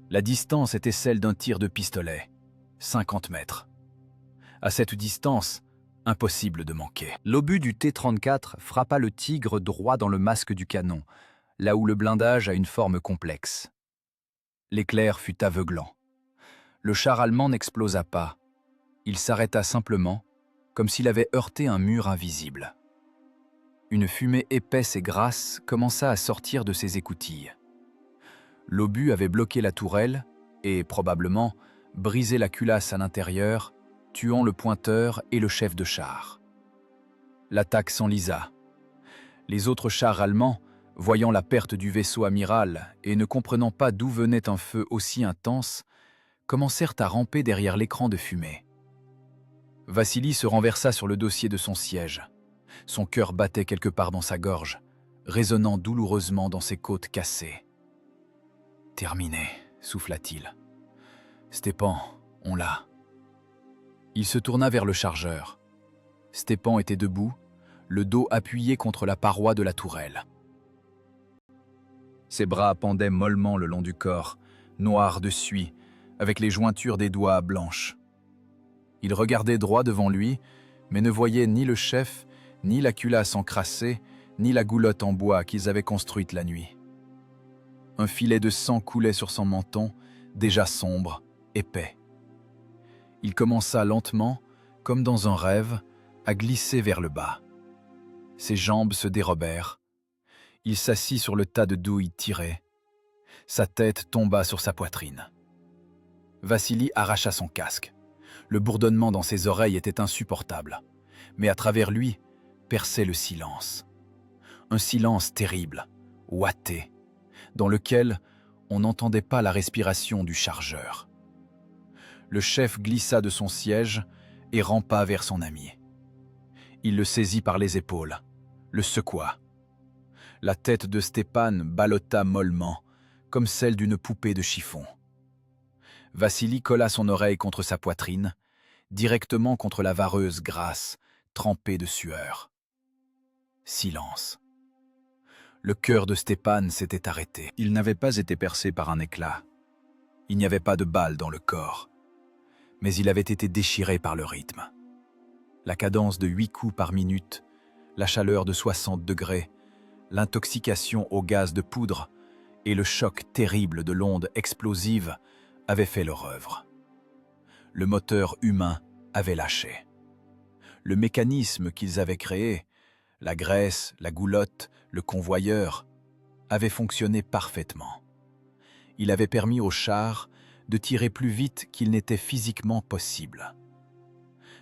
La distance était celle d'un tir de pistolet. 50 mètres. À cette distance, impossible de manquer. L'obus du T-34 frappa le tigre droit dans le masque du canon, là où le blindage a une forme complexe. L'éclair fut aveuglant. Le char allemand n'explosa pas. Il s'arrêta simplement, comme s'il avait heurté un mur invisible. Une fumée épaisse et grasse commença à sortir de ses écoutilles. L'obus avait bloqué la tourelle et, probablement, brisé la culasse à l'intérieur, tuant le pointeur et le chef de char. L'attaque s'enlisa. Les autres chars allemands, voyant la perte du vaisseau amiral et ne comprenant pas d'où venait un feu aussi intense, commencèrent à ramper derrière l'écran de fumée. Vassili se renversa sur le dossier de son siège. Son cœur battait quelque part dans sa gorge, résonnant douloureusement dans ses côtes cassées. « Terminé », souffla-t-il. « Stépan, on l'a. » Il se tourna vers le chargeur. Stépan était debout, le dos appuyé contre la paroi de la tourelle. Ses bras pendaient mollement le long du corps, noirs de suie, avec les jointures des doigts blanches. Il regardait droit devant lui, mais ne voyait ni le chef, ni la culasse encrassée, ni la goulotte en bois qu'ils avaient construite la nuit. Un filet de sang coulait sur son menton, déjà sombre, épais. Il commença lentement, comme dans un rêve, à glisser vers le bas. Ses jambes se dérobèrent. Il s'assit sur le tas de douilles tirées. Sa tête tomba sur sa poitrine. Vassili arracha son casque. Le bourdonnement dans ses oreilles était insupportable, mais à travers lui perçait le silence. Un silence terrible, ouaté, dans lequel on n'entendait pas la respiration du chargeur. Le chef glissa de son siège et rampa vers son ami. Il le saisit par les épaules, le secoua. La tête de Stéphane ballotta mollement, comme celle d'une poupée de chiffon. Vassili colla son oreille contre sa poitrine, directement contre la vareuse grasse, trempée de sueur. Silence. Le cœur de Stéphane s'était arrêté. Il n'avait pas été percé par un éclat. Il n'y avait pas de balle dans le corps. Mais il avait été déchiré par le rythme. La cadence de 8 coups par minute, la chaleur de 60 degrés, l'intoxication au gaz de poudre et le choc terrible de l'onde explosive avaient fait leur œuvre. Le moteur humain avait lâché. Le mécanisme qu'ils avaient créé, la graisse, la goulotte, le convoyeur, avait fonctionné parfaitement. Il avait permis au char de tirer plus vite qu'il n'était physiquement possible.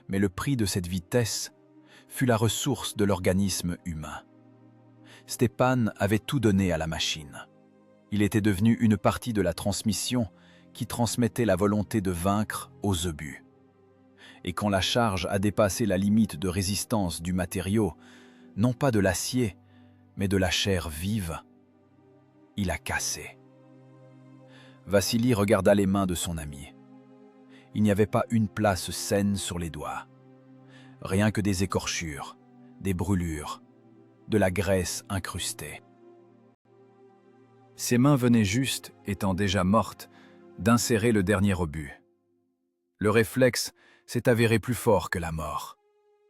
Mais le prix de cette vitesse fut la ressource de l'organisme humain. Stéphane avait tout donné à la machine. Il était devenu une partie de la transmission qui transmettait la volonté de vaincre aux obus. Et quand la charge a dépassé la limite de résistance du matériau, non pas de l'acier, mais de la chair vive, il a cassé. Vassili regarda les mains de son ami. Il n'y avait pas une place saine sur les doigts. Rien que des écorchures, des brûlures, de la graisse incrustée. Ses mains venaient juste, étant déjà mortes, d'insérer le dernier obus. Le réflexe s'est avéré plus fort que la mort.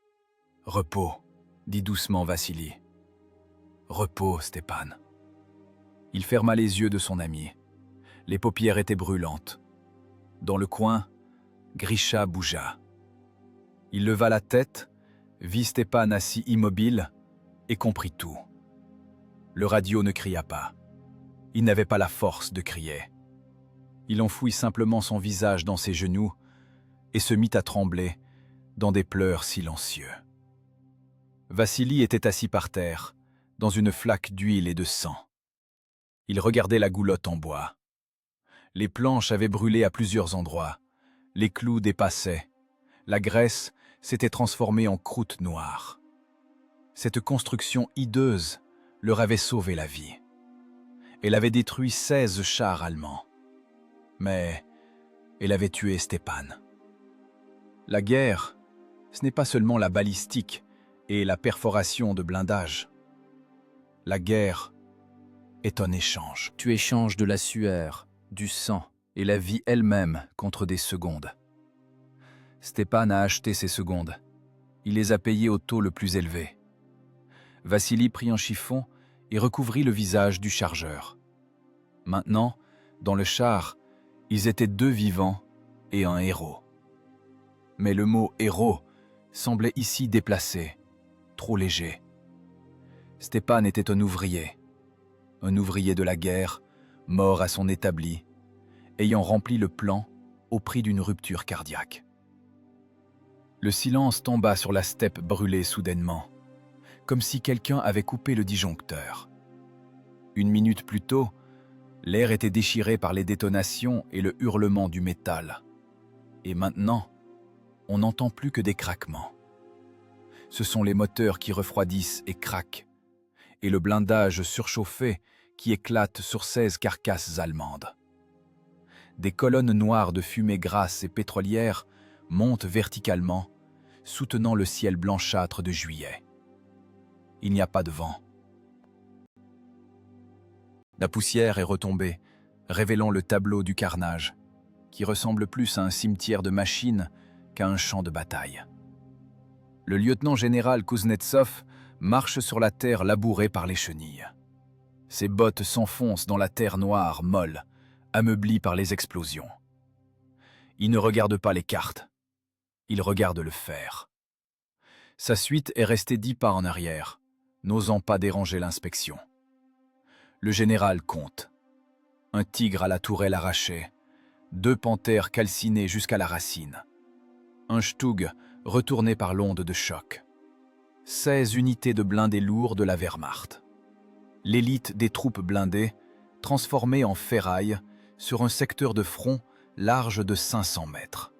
« Repos », dit doucement Vassili. « Repos, Stéphane. » Il ferma les yeux de son ami. Les paupières étaient brûlantes. Dans le coin, Grisha bougea. Il leva la tête, vit Stéphane assis immobile et comprit tout. Le radio ne cria pas. Il n'avait pas la force de crier. Il enfouit simplement son visage dans ses genoux et se mit à trembler dans des pleurs silencieux. Vassili était assis par terre, dans une flaque d'huile et de sang. Il regardait la goulotte en bois. Les planches avaient brûlé à plusieurs endroits, les clous dépassaient, la graisse s'était transformée en croûte noire. Cette construction hideuse leur avait sauvé la vie. Elle avait détruit 16 chars allemands. Mais elle avait tué Stepan. La guerre, ce n'est pas seulement la balistique et la perforation de blindage. La guerre est un échange. Tu échanges de la sueur, du sang et la vie elle-même contre des secondes. Stepan a acheté ces secondes. Il les a payées au taux le plus élevé. Vassili prit un chiffon et recouvrit le visage du chargeur. Maintenant, dans le char, ils étaient 2 vivants et un héros. Mais le mot « héros » semblait ici déplacé, trop léger. Stepan était un ouvrier de la guerre, mort à son établi, ayant rempli le plan au prix d'une rupture cardiaque. Le silence tomba sur la steppe brûlée soudainement, comme si quelqu'un avait coupé le disjoncteur. 1 minute plus tôt, l'air était déchiré par les détonations et le hurlement du métal. Et maintenant, on n'entend plus que des craquements. Ce sont les moteurs qui refroidissent et craquent, et le blindage surchauffé qui éclate sur 16 carcasses allemandes. Des colonnes noires de fumée grasse et pétrolière montent verticalement, soutenant le ciel blanchâtre de juillet. Il n'y a pas de vent. La poussière est retombée, révélant le tableau du carnage, qui ressemble plus à un cimetière de machines qu'à un champ de bataille. Le lieutenant-général Kuznetsov marche sur la terre labourée par les chenilles. Ses bottes s'enfoncent dans la terre noire, molle, ameublie par les explosions. Il ne regarde pas les cartes, il regarde le fer. Sa suite est restée 10 pas en arrière, n'osant pas déranger l'inspection. Le général compte. Un tigre à la tourelle arrachée, 2 panthères calcinées jusqu'à la racine, un Stug retourné par l'onde de choc, 16 unités de blindés lourds de la Wehrmacht. L'élite des troupes blindées, transformée en ferraille sur un secteur de front large de 500 mètres.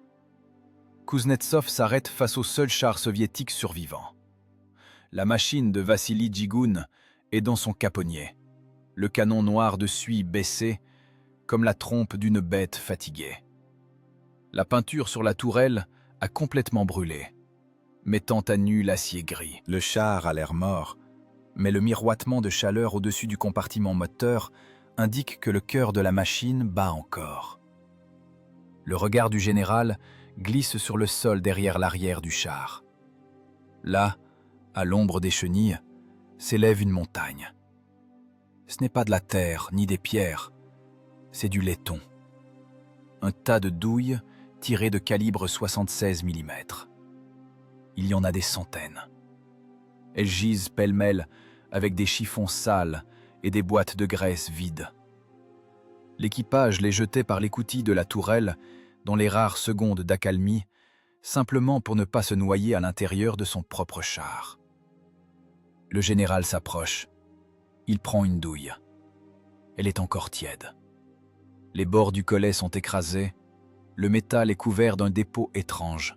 Kuznetsov s'arrête face au seul char soviétique survivant. La machine de Vassili Djigoun est dans son caponnier, le canon noir de suie baissé comme la trompe d'une bête fatiguée. La peinture sur la tourelle a complètement brûlé, mettant à nu l'acier gris. Le char a l'air mort, mais le miroitement de chaleur au-dessus du compartiment moteur indique que le cœur de la machine bat encore. Le regard du général glisse sur le sol derrière l'arrière du char. Là, à l'ombre des chenilles, s'élève une montagne. Ce n'est pas de la terre ni des pierres, c'est du laiton. Un tas de douilles tirées de calibre 76 mm. Il y en a des centaines. Elles gisent pêle-mêle avec des chiffons sales et des boîtes de graisse vides. L'équipage les jetait par l'écoutille de la tourelle dans les rares secondes d'accalmie, simplement pour ne pas se noyer à l'intérieur de son propre char. Le général s'approche. Il prend une douille. Elle est encore tiède. Les bords du collet sont écrasés. Le métal est couvert d'un dépôt étrange.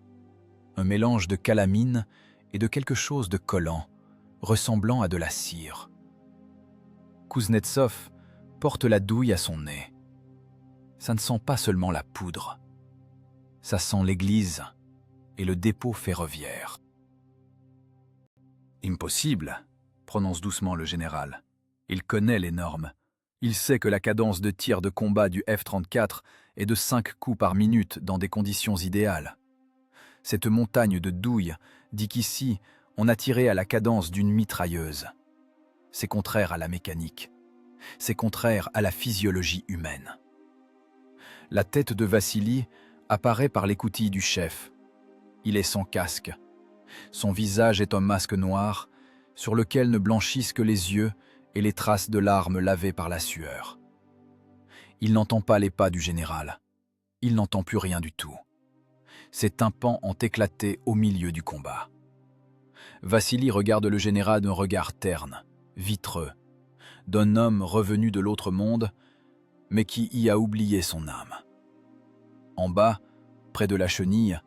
Un mélange de calamine et de quelque chose de collant, ressemblant à de la cire. Kuznetsov porte la douille à son nez. Ça ne sent pas seulement la poudre. Ça sent l'église et le dépôt ferroviaire. « Impossible », prononce doucement le général. Il connaît les normes. Il sait que la cadence de tir de combat du F-34 est de 5 coups par minute dans des conditions idéales. Cette montagne de douilles dit qu'ici, on a tiré à la cadence d'une mitrailleuse. C'est contraire à la mécanique. C'est contraire à la physiologie humaine. La tête de Vassili apparaît par l'écoutille du chef. Il est sans casque. Son visage est un masque noir, sur lequel ne blanchissent que les yeux et les traces de larmes lavées par la sueur. Il n'entend pas les pas du général. Il n'entend plus rien du tout. Ses tympans ont éclaté au milieu du combat. Vassili regarde le général d'un regard terne, vitreux, d'un homme revenu de l'autre monde, mais qui y a oublié son âme. En bas, près de la chenille,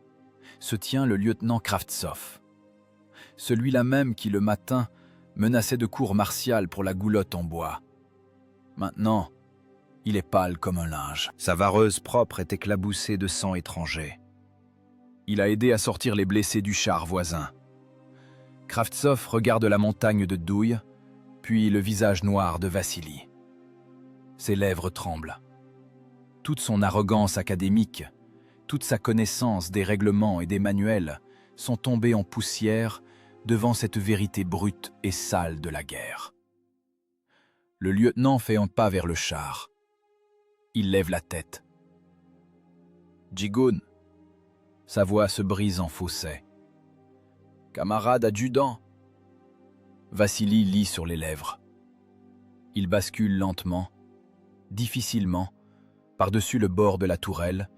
se tient le lieutenant Kravtsov, celui-là même qui le matin menaçait de cours martial pour la goulotte en bois. Maintenant, il est pâle comme un linge. Sa vareuse propre est éclaboussée de sang étranger. Il a aidé à sortir les blessés du char voisin. Kravtsov regarde la montagne de douille, puis le visage noir de Vassili. Ses lèvres tremblent. Toute son arrogance académique, toute sa connaissance des règlements et des manuels sont tombées en poussière devant cette vérité brute et sale de la guerre. Le lieutenant fait un pas vers le char. Il lève la tête. « Djigoun !» Sa voix se brise en fausset. « Camarade adjudant !» Vassili lit sur les lèvres. Il bascule lentement, difficilement, par-dessus le bord de la tourelle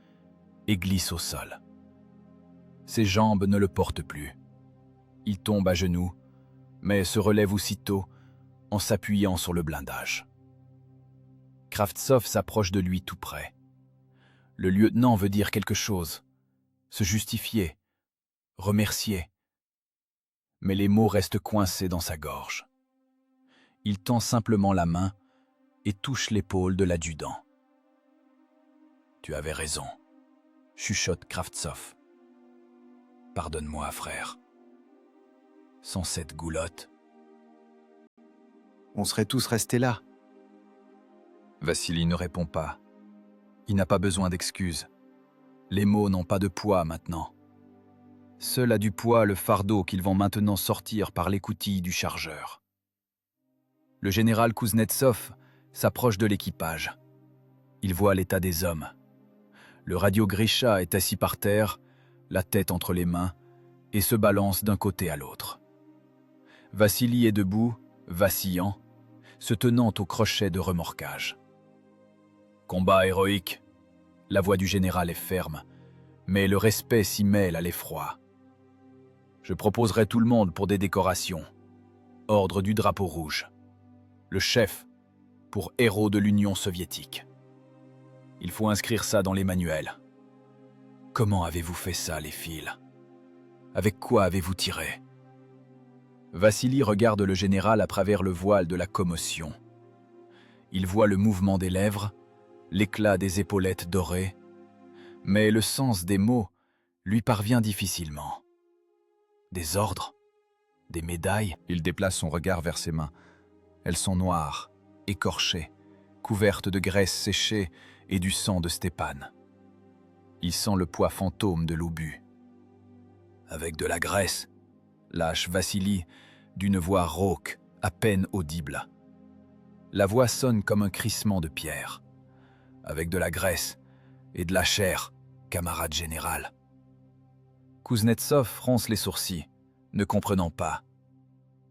et glisse au sol. Ses jambes ne le portent plus. Il tombe à genoux, mais se relève aussitôt en s'appuyant sur le blindage. Kravtsov s'approche de lui tout près. Le lieutenant veut dire quelque chose, se justifier, remercier. Mais les mots restent coincés dans sa gorge. Il tend simplement la main et touche l'épaule de l'adjudant. « Tu avais raison », chuchote Kravtsov. « Pardonne-moi, frère. Sans cette goulotte, On serait tous restés là. » Vassili ne répond pas. Il n'a pas besoin d'excuses. Les mots n'ont pas de poids maintenant. Seul a du poids le fardeau qu'ils vont maintenant sortir par l'écoutille du chargeur. Le général Kuznetsov s'approche de l'équipage. Il voit l'état des hommes. Le radio Grisha est assis par terre, la tête entre les mains, et se balance d'un côté à l'autre. Vassili est debout, vacillant, se tenant au crochet de remorquage. Combat héroïque. La voix du général est ferme, mais le respect s'y mêle à l'effroi. Je proposerai tout le monde pour des décorations. Ordre du drapeau rouge. Le chef pour héros de l'Union soviétique. Il faut inscrire ça dans les manuels. Comment avez-vous fait ça, les fils? Avec quoi avez-vous tiré? Vassili regarde le général à travers le voile de la commotion. Il voit le mouvement des lèvres, l'éclat des épaulettes dorées, mais le sens des mots lui parvient difficilement. Des ordres? Des médailles? Il déplace son regard vers ses mains. Elles sont noires, écorchées, couvertes de graisse séchée et du sang de Stepan. Il sent le poids fantôme de l'obus. Avec de la graisse, lâche Vassili d'une voix rauque, à peine audible. La voix sonne comme un crissement de pierre. Avec de la graisse et de la chair, camarade général. Kuznetsov fronce les sourcils, ne comprenant pas.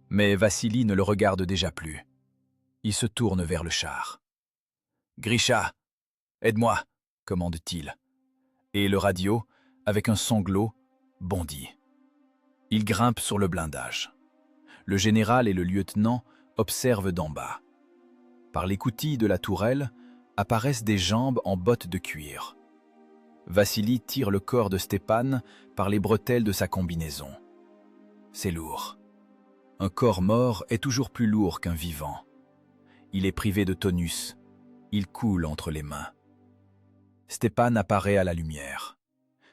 Mais Vassili ne le regarde déjà plus. Il se tourne vers le char. « Grisha, aide-moi » commande-t-il. Et le radio, avec un sanglot, bondit. Il grimpe sur le blindage. Le général et le lieutenant observent d'en bas. Par l'écoutille de la tourelle apparaissent des jambes en bottes de cuir. Vassili tire le corps de Stepan par les bretelles de sa combinaison. C'est lourd. Un corps mort est toujours plus lourd qu'un vivant. Il est privé de tonus. Il coule entre les mains. Stepan apparaît à la lumière.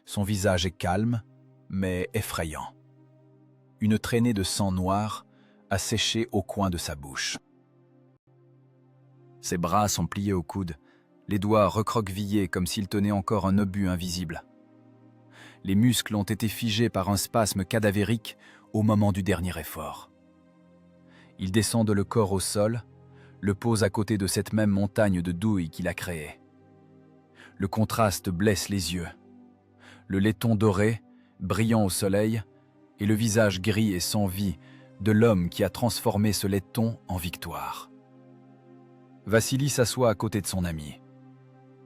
Son visage est calme, mais effrayant. Une traînée de sang noir a séché au coin de sa bouche. Ses bras sont pliés au coude, les doigts recroquevillés comme s'il tenait encore un obus invisible. Les muscles ont été figés par un spasme cadavérique au moment du dernier effort. Il descend le corps au sol, le pose à côté de cette même montagne de douilles qu'il a créée. Le contraste blesse les yeux. Le laiton doré, brillant au soleil, et le visage gris et sans vie de l'homme qui a transformé ce laiton en victoire. Vassili s'assoit à côté de son ami.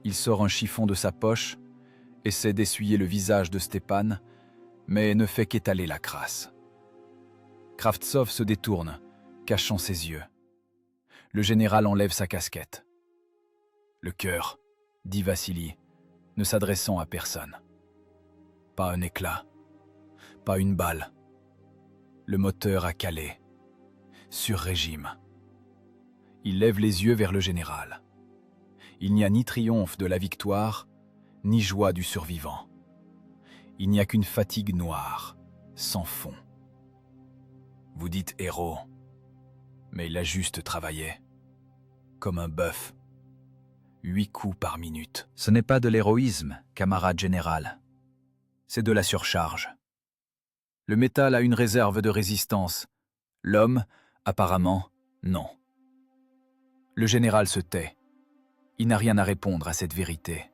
Il sort un chiffon de sa poche, essaie d'essuyer le visage de Stepan, mais ne fait qu'étaler la crasse. Kravtsov se détourne, cachant ses yeux. Le général enlève sa casquette. Le cœur, dit Vassili, ne s'adressant à personne. Pas un éclat, pas une balle. Le moteur a calé, sur régime. Il lève les yeux vers le général. Il n'y a ni triomphe de la victoire, ni joie du survivant. Il n'y a qu'une fatigue noire, sans fond. Vous dites héros, mais il a juste travaillé, comme un bœuf. 8 coups par minute. Ce n'est pas de l'héroïsme, camarade général. C'est de la surcharge. Le métal a une réserve de résistance. L'homme, apparemment, non. Le général se tait. Il n'a rien à répondre à cette vérité.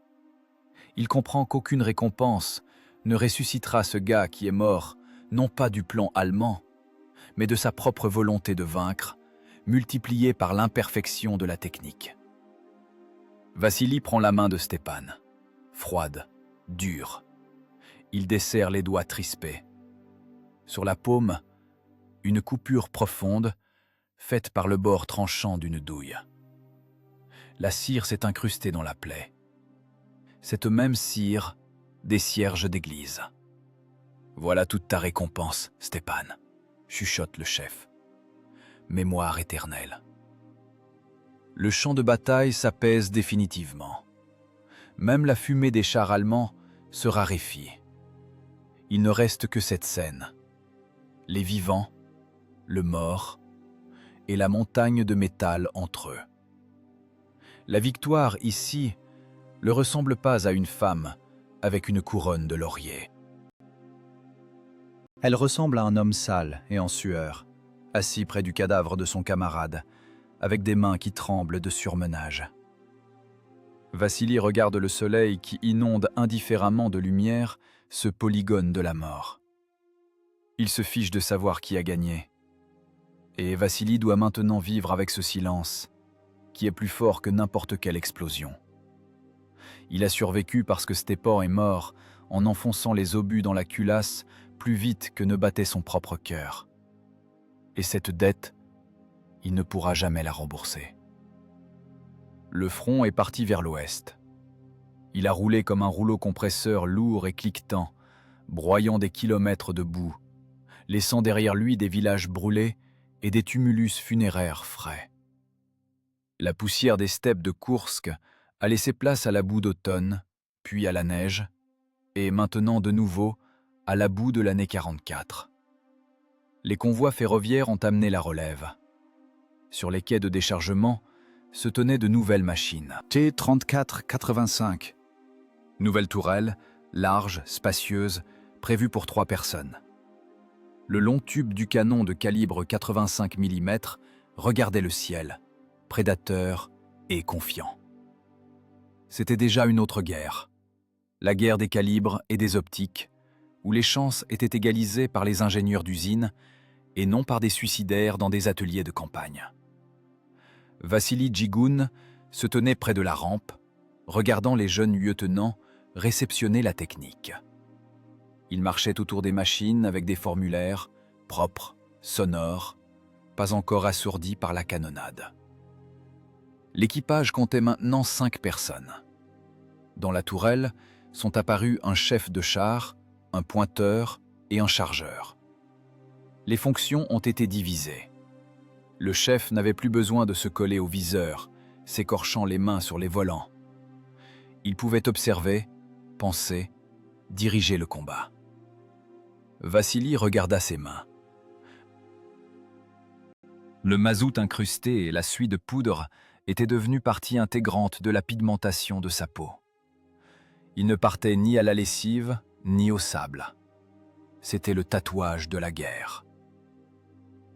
Il comprend qu'aucune récompense ne ressuscitera ce gars qui est mort, non pas du plan allemand, mais de sa propre volonté de vaincre, multipliée par l'imperfection de la technique. Vassili prend la main de Stepan, froide, dure. Il desserre les doigts crispés. Sur la paume, une coupure profonde, faite par le bord tranchant d'une douille. La cire s'est incrustée dans la plaie. Cette même cire, des cierges d'église. Voilà toute ta récompense, Stepan, chuchote le chef. Mémoire éternelle. Le champ de bataille s'apaise définitivement. Même la fumée des chars allemands se raréfie. Il ne reste que cette scène. Les vivants, le mort et la montagne de métal entre eux. La victoire, ici, ne ressemble pas à une femme avec une couronne de laurier. Elle ressemble à un homme sale et en sueur, assis près du cadavre de son camarade, avec des mains qui tremblent de surmenage. Vassili regarde le soleil qui inonde indifféremment de lumière ce polygone de la mort. Il se fiche de savoir qui a gagné. Et Vassili doit maintenant vivre avec ce silence, qui est plus fort que n'importe quelle explosion. Il a survécu parce que Stepan est mort en enfonçant les obus dans la culasse plus vite que ne battait son propre cœur. Et cette dette, il ne pourra jamais la rembourser. Le front est parti vers l'ouest. Il a roulé comme un rouleau compresseur lourd et cliquetant, broyant des kilomètres de boue, laissant derrière lui des villages brûlés et des tumulus funéraires frais. La poussière des steppes de Koursk a laissé place à la boue d'automne, puis à la neige, et maintenant de nouveau à la boue de l'année 44. Les convois ferroviaires ont amené la relève. Sur les quais de déchargement se tenaient de nouvelles machines. T-34-85. Nouvelle tourelle, large, spacieuse, prévue pour 3 personnes. Le long tube du canon de calibre 85 mm regardait le ciel, prédateur et confiant. C'était déjà une autre guerre, la guerre des calibres et des optiques, où les chances étaient égalisées par les ingénieurs d'usine et non par des suicidaires dans des ateliers de campagne. Vassili Djigoun se tenait près de la rampe, regardant les jeunes lieutenants réceptionner la technique. Il marchait autour des machines avec des formulaires, propres, sonores, pas encore assourdis par la canonnade. L'équipage comptait maintenant 5 personnes. Dans la tourelle sont apparus un chef de char, un pointeur et un chargeur. Les fonctions ont été divisées. Le chef n'avait plus besoin de se coller au viseur, s'écorchant les mains sur les volants. Il pouvait observer, penser, diriger le combat. Vassili regarda ses mains. Le mazout incrusté et la suie de poudre étaient devenus partie intégrante de la pigmentation de sa peau. Il ne partait ni à la lessive, ni au sable. C'était le tatouage de la guerre.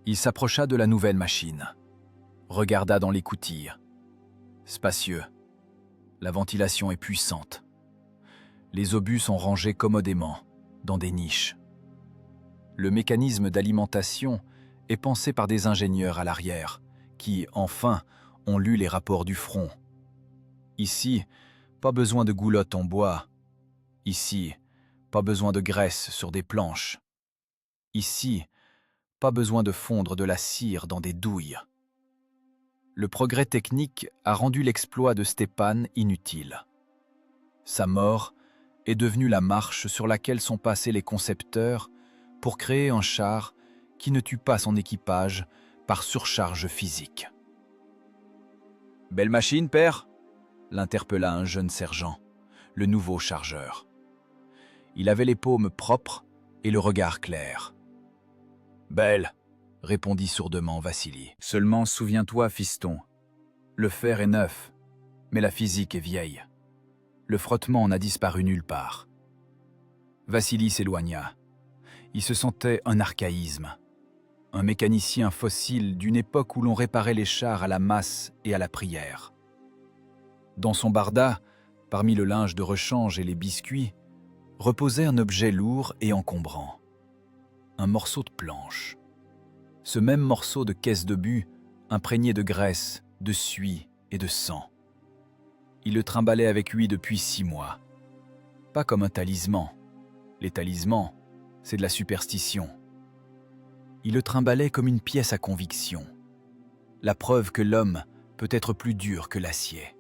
Il s'approcha de la nouvelle machine, regarda dans l'écoutille. Spacieux. La ventilation est puissante. Les obus sont rangés commodément, dans des niches. Le mécanisme d'alimentation est pensé par des ingénieurs à l'arrière, qui, enfin, ont lu les rapports du front. Ici, pas besoin de goulotte en bois. Ici, pas besoin de graisse sur des planches. Ici, pas besoin de fondre de la cire dans des douilles. Le progrès technique a rendu l'exploit de Stepan inutile. Sa mort est devenue la marche sur laquelle sont passés les concepteurs pour créer un char qui ne tue pas son équipage par surcharge physique. « Belle machine, père ?» l'interpella un jeune sergent, le nouveau chargeur. Il avait les paumes propres et le regard clair. « Belle !» répondit sourdement Vassili. « Seulement souviens-toi, fiston, le fer est neuf, mais la physique est vieille. Le frottement n'a disparu nulle part. » Vassili s'éloigna. Il se sentait un archaïsme, un mécanicien fossile d'une époque où l'on réparait les chars à la masse et à la prière. Dans son barda, parmi le linge de rechange et les biscuits, reposait un objet lourd et encombrant. Un morceau de planche. Ce même morceau de caisse de but, imprégné de graisse, de suie et de sang. Il le trimballait avec lui depuis 6 mois. Pas comme un talisman. Les talismans, c'est de la superstition. Il le trimballait comme une pièce à conviction. La preuve que l'homme peut être plus dur que l'acier.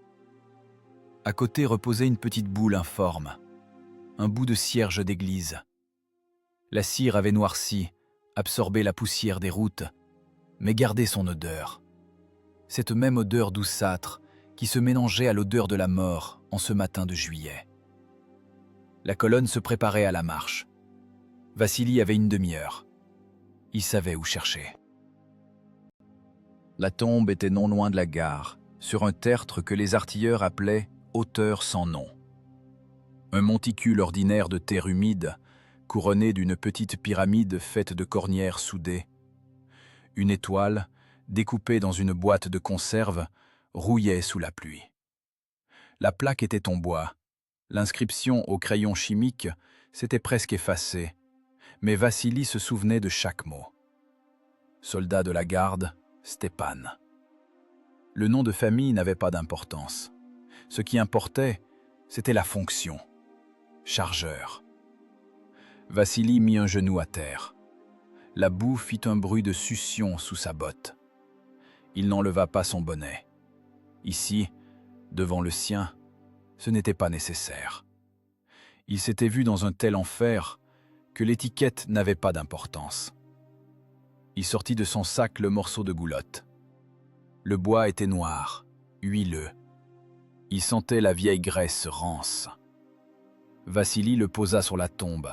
À côté reposait une petite boule informe, un bout de cierge d'église. La cire avait noirci, absorbé la poussière des routes, mais gardé son odeur. Cette même odeur douceâtre qui se mélangeait à l'odeur de la mort en ce matin de juillet. La colonne se préparait à la marche. Vassili avait une demi-heure. Il savait où chercher. La tombe était non loin de la gare, sur un tertre que les artilleurs appelaient « hauteur sans nom ». Un monticule ordinaire de terre humide, couronné d'une petite pyramide faite de cornières soudées. Une étoile, découpée dans une boîte de conserve, rouillait sous la pluie. La plaque était en bois. L'inscription au crayon chimique s'était presque effacée, mais Vassili se souvenait de chaque mot. Soldat de la garde, Stepan. Le nom de famille n'avait pas d'importance. Ce qui importait, c'était la fonction. Chargeur. Vassili mit un genou à terre. La boue fit un bruit de succion sous sa botte. Il n'enleva pas son bonnet. Ici, devant le sien, ce n'était pas nécessaire. Il s'était vu dans un tel enfer que l'étiquette n'avait pas d'importance. Il sortit de son sac le morceau de goulotte. Le bois était noir, huileux. Il sentait la vieille graisse rance. Vassili le posa sur la tombe,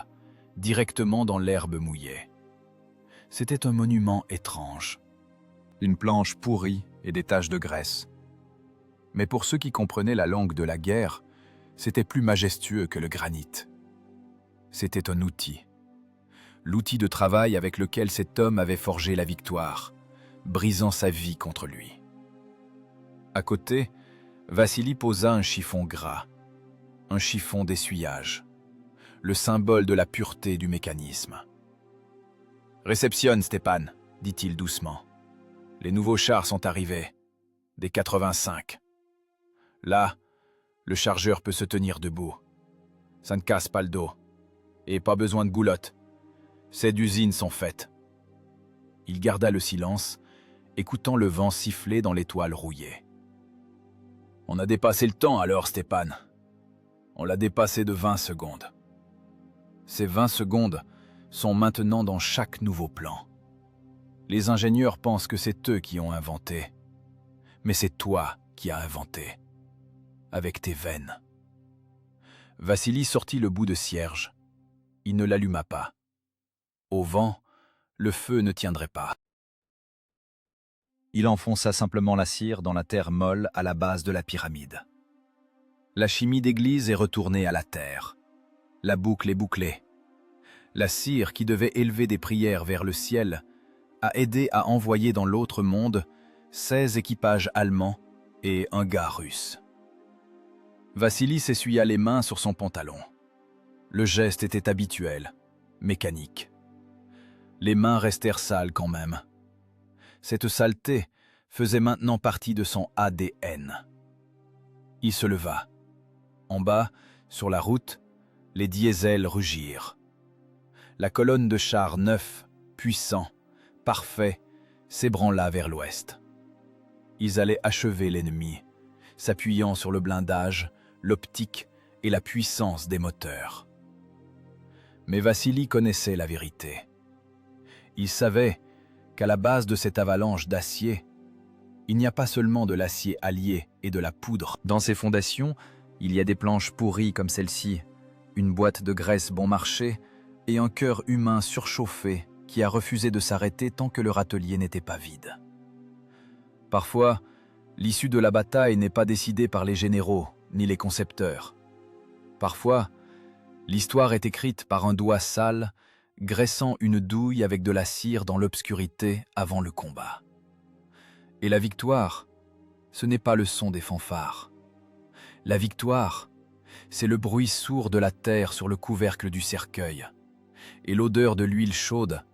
directement dans l'herbe mouillée. C'était un monument étrange. Une planche pourrie et des taches de graisse. Mais pour ceux qui comprenaient la langue de la guerre, c'était plus majestueux que le granit. C'était un outil. L'outil de travail avec lequel cet homme avait forgé la victoire, brisant sa vie contre lui. À côté, Vassili posa un chiffon gras, un chiffon d'essuyage, le symbole de la pureté du mécanisme. « Réceptionne, Stepan, dit-il doucement. Les nouveaux chars sont arrivés, des 85. Là, le chargeur peut se tenir debout. Ça ne casse pas le dos. Et pas besoin de goulotte. Ces d'usines sont faites. » Il garda le silence, écoutant le vent siffler dans l'étoile rouillée. « On a dépassé le temps alors, Stepan. On l'a dépassé de 20 secondes. Ces 20 secondes sont maintenant dans chaque nouveau plan. Les ingénieurs pensent que c'est eux qui ont inventé. Mais c'est toi qui as inventé. Avec tes veines. » Vassili sortit le bout de cierge. Il ne l'alluma pas. Au vent, le feu ne tiendrait pas. Il enfonça simplement la cire dans la terre molle à la base de la pyramide. La chimie d'église est retournée à la terre. La boucle est bouclée. La cire qui devait élever des prières vers le ciel a aidé à envoyer dans l'autre monde 16 équipages allemands et un gars russe. Vassili s'essuya les mains sur son pantalon. Le geste était habituel, mécanique. Les mains restèrent sales quand même. Cette saleté faisait maintenant partie de son ADN. Il se leva. En bas, sur la route, les diesels rugirent. La colonne de chars neufs, puissants, parfaits, s'ébranla vers l'ouest. Ils allaient achever l'ennemi, s'appuyant sur le blindage, l'optique et la puissance des moteurs. Mais Vassili connaissait la vérité. Il savait qu'à la base de cette avalanche d'acier, il n'y a pas seulement de l'acier allié et de la poudre. Dans ses fondations, il y a des planches pourries comme celle-ci, une boîte de graisse bon marché et un cœur humain surchauffé qui a refusé de s'arrêter tant que le râtelier n'était pas vide. Parfois, l'issue de la bataille n'est pas décidée par les généraux ni les concepteurs. Parfois, l'histoire est écrite par un doigt sale, graissant une douille avec de la cire dans l'obscurité avant le combat. Et la victoire, ce n'est pas le son des fanfares. La victoire, c'est le bruit sourd de la terre sur le couvercle du cercueil et l'odeur de l'huile chaude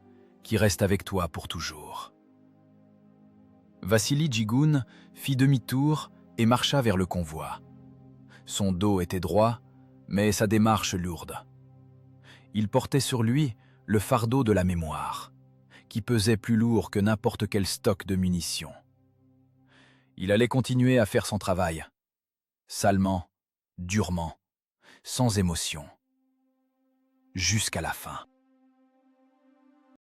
qui reste avec toi pour toujours. Vassili Djigoun fit demi-tour et marcha vers le convoi. Son dos était droit, mais sa démarche lourde. Il portait sur lui le fardeau de la mémoire, qui pesait plus lourd que n'importe quel stock de munitions. Il allait continuer à faire son travail, salement, durement, sans émotion, jusqu'à la fin.